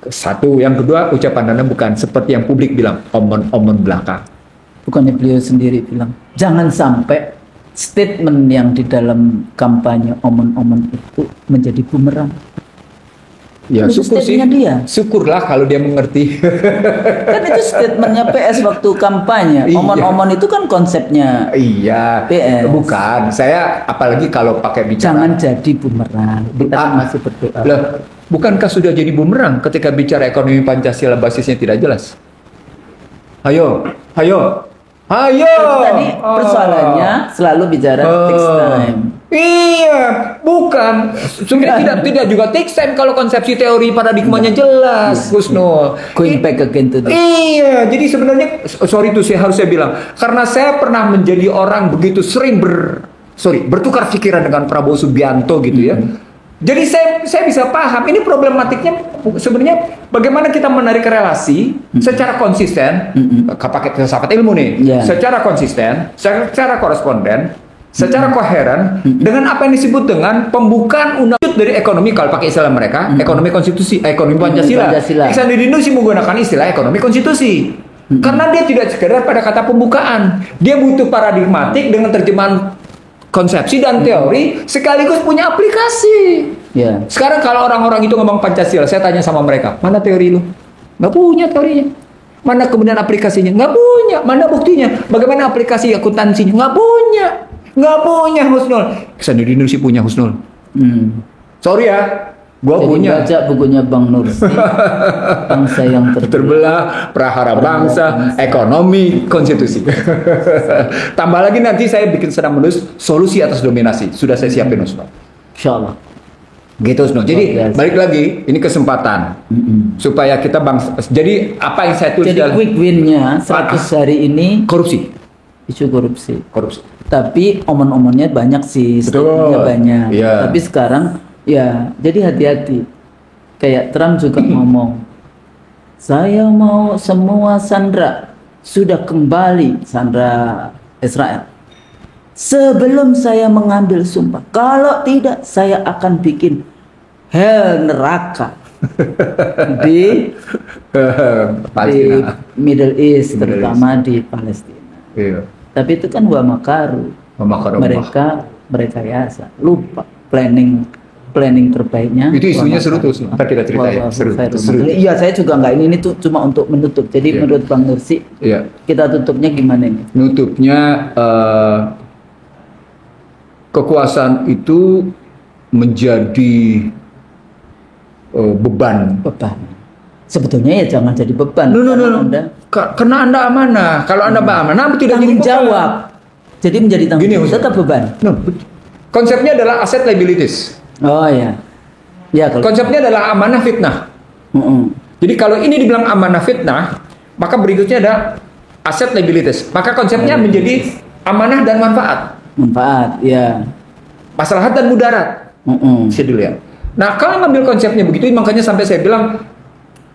satu, yang kedua ucapan Anda bukan seperti yang publik bilang omon-omon belaka. Bukannya beliau sendiri bilang, jangan sampai statement yang di dalam kampanye omon-omon itu menjadi bumerang. Ya Itu syukur sih. statementnya dia. Syukurlah kalau dia mengerti. Kan itu statementnya PS waktu kampanye. Iya. Omon-omon itu kan konsepnya. Iya. PS. Bukan. Saya apalagi kalau pakai bicara. Jangan jadi bumerang. Kita kan masih berdoa. Loh, bukankah sudah jadi bumerang ketika bicara ekonomi Pancasila basisnya tidak jelas? Ayo. Itu tadi persoalannya selalu bicara takes time. Iya, bukan. Sebenarnya tidak juga takes time kalau konsepsi teori paradigmanya jelas, Husnul. Going back again to the... Iya, jadi sebenarnya sorry itu saya harus saya bilang karena saya pernah menjadi orang begitu sering bertukar pikiran dengan Prabowo Subianto gitu ya. Jadi saya bisa paham ini problematiknya sebenarnya bagaimana kita menarik relasi secara konsisten, pakai filsafat ilmu nih, secara konsisten, secara koresponden, secara koheren dengan apa yang disebut dengan pembukaan undang-undang dari ekonomi kalau pakai istilah mereka ekonomi konstitusi, ekonomi Pancasila. Iksan Dinusi menggunakan istilah ekonomi konstitusi. Karena dia tidak sekedar pada kata pembukaan, dia butuh paradigmatik dengan terjemahan konsepsi dan teori sekaligus punya aplikasi. Ya. Sekarang kalau orang-orang itu ngomong Pancasila, saya tanya sama mereka, mana teori lu? Nggak punya teorinya. Mana kemudian aplikasinya? Nggak punya. Mana buktinya? Bagaimana aplikasi akuntansinya? Nggak punya Husnul. Iksan Dinusi punya Husnul. Sorry ya. Gua Jadi punya. baca bukunya Bang Nursi, Bangsa yang Terbelah, Prahara Bangsa, Ekonomi, Konstitusi. Tambah lagi nanti saya bikin sedang menulis solusi atas dominasi. Sudah saya siapin, Husnul. Insyaallah. Gitu, Husnul. Jadi balik lagi, ini kesempatan supaya kita bangsa. Jadi apa yang saya tulis? Jadi quick win-nya 100 hari ini korupsi. Isu korupsi. Korupsi. Tapi omon-omonnya banyak sih, statementnya banyak. Yeah. Tapi sekarang ya, jadi hati-hati. Kayak Trump juga ngomong, saya mau semua sandera sudah kembali, sandera Israel. Sebelum saya mengambil sumpah, kalau tidak saya akan bikin hell neraka di Middle East, terutama di Palestina. Iya. Tapi itu kan wa makaru. Mereka berekayasa, lupa planning terbaiknya. Itu isunya seru tuh, ntar kita ceritain. Seru. Iya, saya juga nggak ini tuh cuma untuk menutup. Jadi menurut Bang Nursi, kita tutupnya gimana ini? Nutupnya kekuasaan itu menjadi beban. Sebetulnya ya jangan jadi beban. No. Karena Anda amanah. Kalau Anda amanah, tidak jadi tanggung jawab. Jadi menjadi tanggung jawab, tetap beban. Konsepnya adalah asset liabilities. Oh ya. Ya, konsepnya adalah amanah fitnah. Jadi kalau ini dibilang amanah fitnah, maka berikutnya ada asset liabilities. Maka konsepnya menjadi amanah dan manfaat. Manfaat, ya. Maslahat dan mudarat. Saya dulu ya. Nah, kalau ngambil konsepnya begitu, makanya sampai saya bilang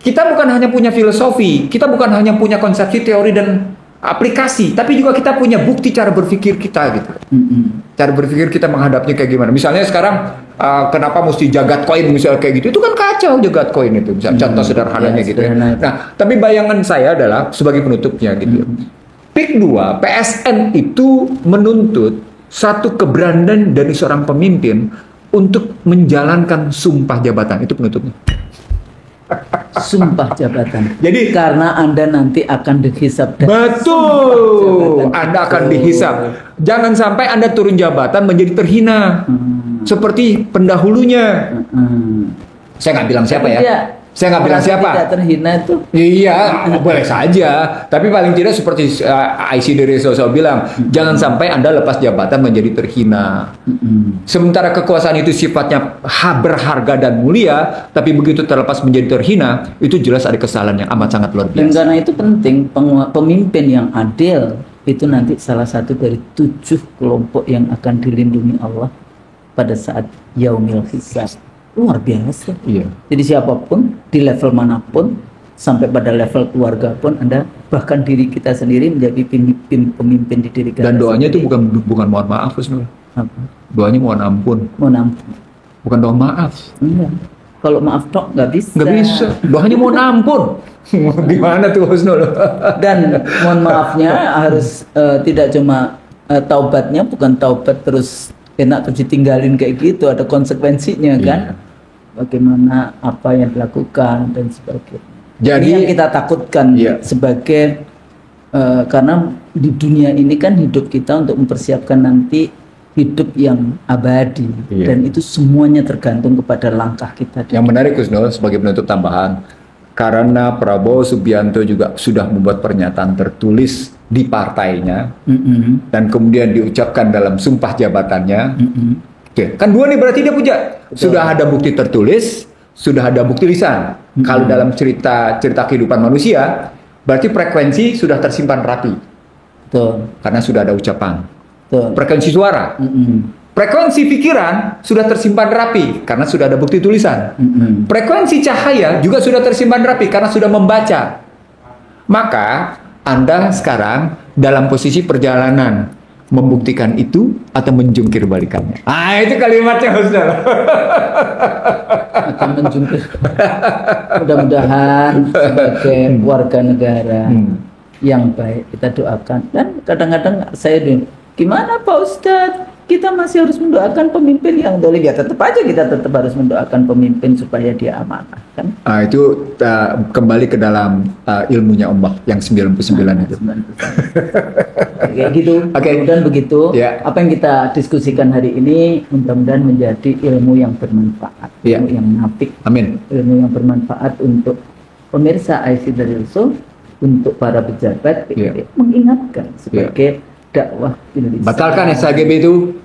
kita bukan hanya punya filosofi, kita bukan hanya punya konsepsi teori dan aplikasi, tapi juga kita punya bukti cara berpikir kita gitu. Cara berpikir kita menghadapnya kayak gimana. Misalnya sekarang kenapa mesti jagat koin misalnya kayak gitu, itu kan kacau jagat koin itu. Contoh sederhananya gitu. Nah, tapi bayangan saya adalah sebagai penutupnya gitu. Pik 2, PSN itu menuntut satu keberanian dari seorang pemimpin untuk menjalankan sumpah jabatan. Itu penutupnya. Sumpah jabatan. Jadi karena Anda nanti akan dihisap. Betul. Anda akan dihisap. Jangan sampai Anda turun jabatan menjadi terhina. Seperti pendahulunya. Saya nggak bilang siapa ya. Saya nggak bilang siapa. Tidak terhina itu. Iya, boleh saja. Tapi paling tidak seperti IC dari Soso bilang, jangan sampai Anda lepas jabatan menjadi terhina. Sementara kekuasaan itu sifatnya berharga dan mulia, tapi begitu terlepas menjadi terhina, itu jelas ada kesalahan yang amat sangat luar biasa. Dan karena itu penting pemimpin yang adil itu nanti salah satu dari 7 kelompok yang akan dilindungi Allah pada saat yaumil hisab. Luar biasa. Iya. Jadi siapapun di level manapun sampai pada level keluarga pun Anda bahkan diri kita sendiri menjadi pemimpin di diri kita. Dan doanya itu bukan mohon maaf, Husnul. Doanya mohon ampun. Mohon ampun. Bukan doa maaf. Enggak. Kalau maaf dok nggak bisa. Nggak bisa. Doanya mohon ampun. Gimana tuh Husnul? Dan mohon maafnya harus tidak cuma taubatnya, bukan taubat terus enak terus ditinggalin kayak gitu, ada konsekuensinya kan. bagaimana apa yang dilakukan dan sebagainya. Jadi ini yang kita takutkan sebagai karena di dunia ini kan hidup kita untuk mempersiapkan nanti hidup yang abadi dan itu semuanya tergantung kepada langkah kita. Yang menarik Kusnul sebagai penutup tambahan, karena Prabowo Subianto juga sudah membuat pernyataan tertulis di partainya dan kemudian diucapkan dalam sumpah jabatannya. Oke, kan dua nih berarti dia punya. Sudah ada bukti tertulis, sudah ada bukti lisan. Kalau dalam cerita kehidupan manusia, berarti frekuensi sudah tersimpan rapi. Betul. Karena sudah ada ucapan. Betul. Frekuensi suara. Frekuensi pikiran sudah tersimpan rapi karena sudah ada bukti tulisan. Frekuensi cahaya juga sudah tersimpan rapi karena sudah membaca. Maka Anda sekarang dalam posisi perjalanan membuktikan itu atau menjungkir balikannya. Ah, itu kalimatnya Ustaz. Akan menjungkir. Mudah-mudahan sebagai warga negara yang baik kita doakan. Dan kadang-kadang saya gimana Pak Ustadz? Kita masih harus mendoakan pemimpin yang dolim. Ya tetap aja kita tetap harus mendoakan pemimpin supaya dia amanah kan. Itu kembali ke dalam ilmunya Allah yang 99 itu. Kayak gitu. Mudah-mudahan begitu. Apa yang kita diskusikan hari ini mudah-mudahan menjadi ilmu yang bermanfaat, ilmu yang nafik. Amin. Ilmu yang bermanfaat untuk pemirsa IC dari Rasul, untuk para pejabat, mengingatkan sebagai dakwah Indonesia. Batalkan SHGB itu.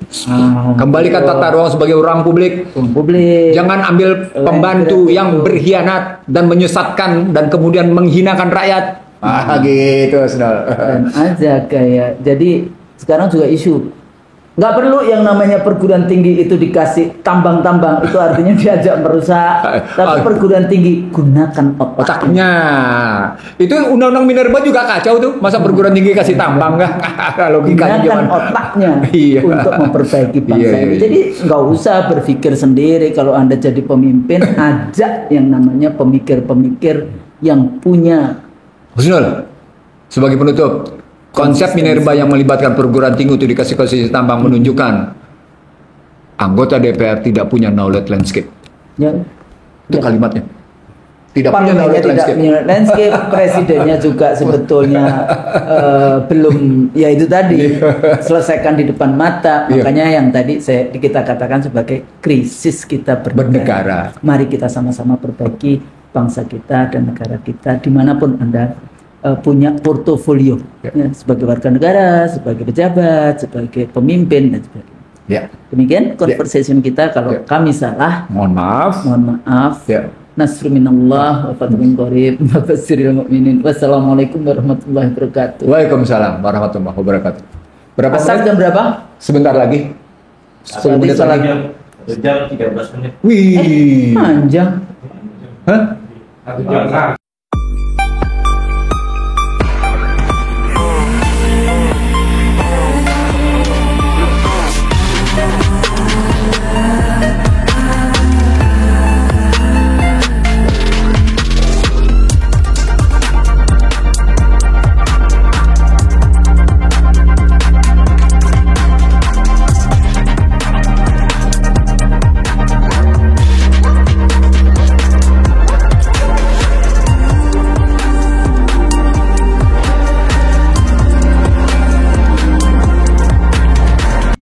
Kembalikan tata ruang sebagai ruang publik. Jangan ambil pembantu yang berkhianat dan menyesatkan dan kemudian menghinakan rakyat. Gitu, Saudara. Dan aja kayak jadi sekarang juga isu nggak perlu yang namanya perguruan tinggi itu dikasih tambang-tambang, itu artinya diajak merusak. Tapi perguruan tinggi gunakan otaknya. Itu undang-undang minerba juga kacau tuh. Masa perguruan tinggi kasih tambang nggak? Logikanya gunakan otaknya untuk memperbaiki bangsa ini. Jadi nggak usah berpikir sendiri. Kalau Anda jadi pemimpin, ajak yang namanya pemikir-pemikir yang punya. Husnul, sebagai penutup, konsep minerba yang melibatkan perguruan tinggi untuk dikasih konsesi tambang menunjukkan anggota DPR tidak punya knowledge landscape. Itu kalimatnya. Tidak punya knowledge landscape. Presidennya juga sebetulnya belum, ya itu tadi selesaikan di depan mata. Makanya yang tadi kita katakan sebagai krisis kita bernegara. Mari kita sama-sama perbaiki bangsa kita dan negara kita dimanapun Anda punya portofolio sebagai warga negara, sebagai pejabat, sebagai pemimpin dan sebagainya. Demikian conversation kita. Kalau kami salah, mohon maaf. Nasrul minallah wa fathun qarib wa basyiril mu'minin. Wassalamualaikum warahmatullahi wabarakatuh. Waalaikumsalam warahmatullahi wabarakatuh. Berapa menit? Jam berapa? Sebentar lagi. 10 menit lagi. Jam 13 menit. Wih. Panjang. Hah?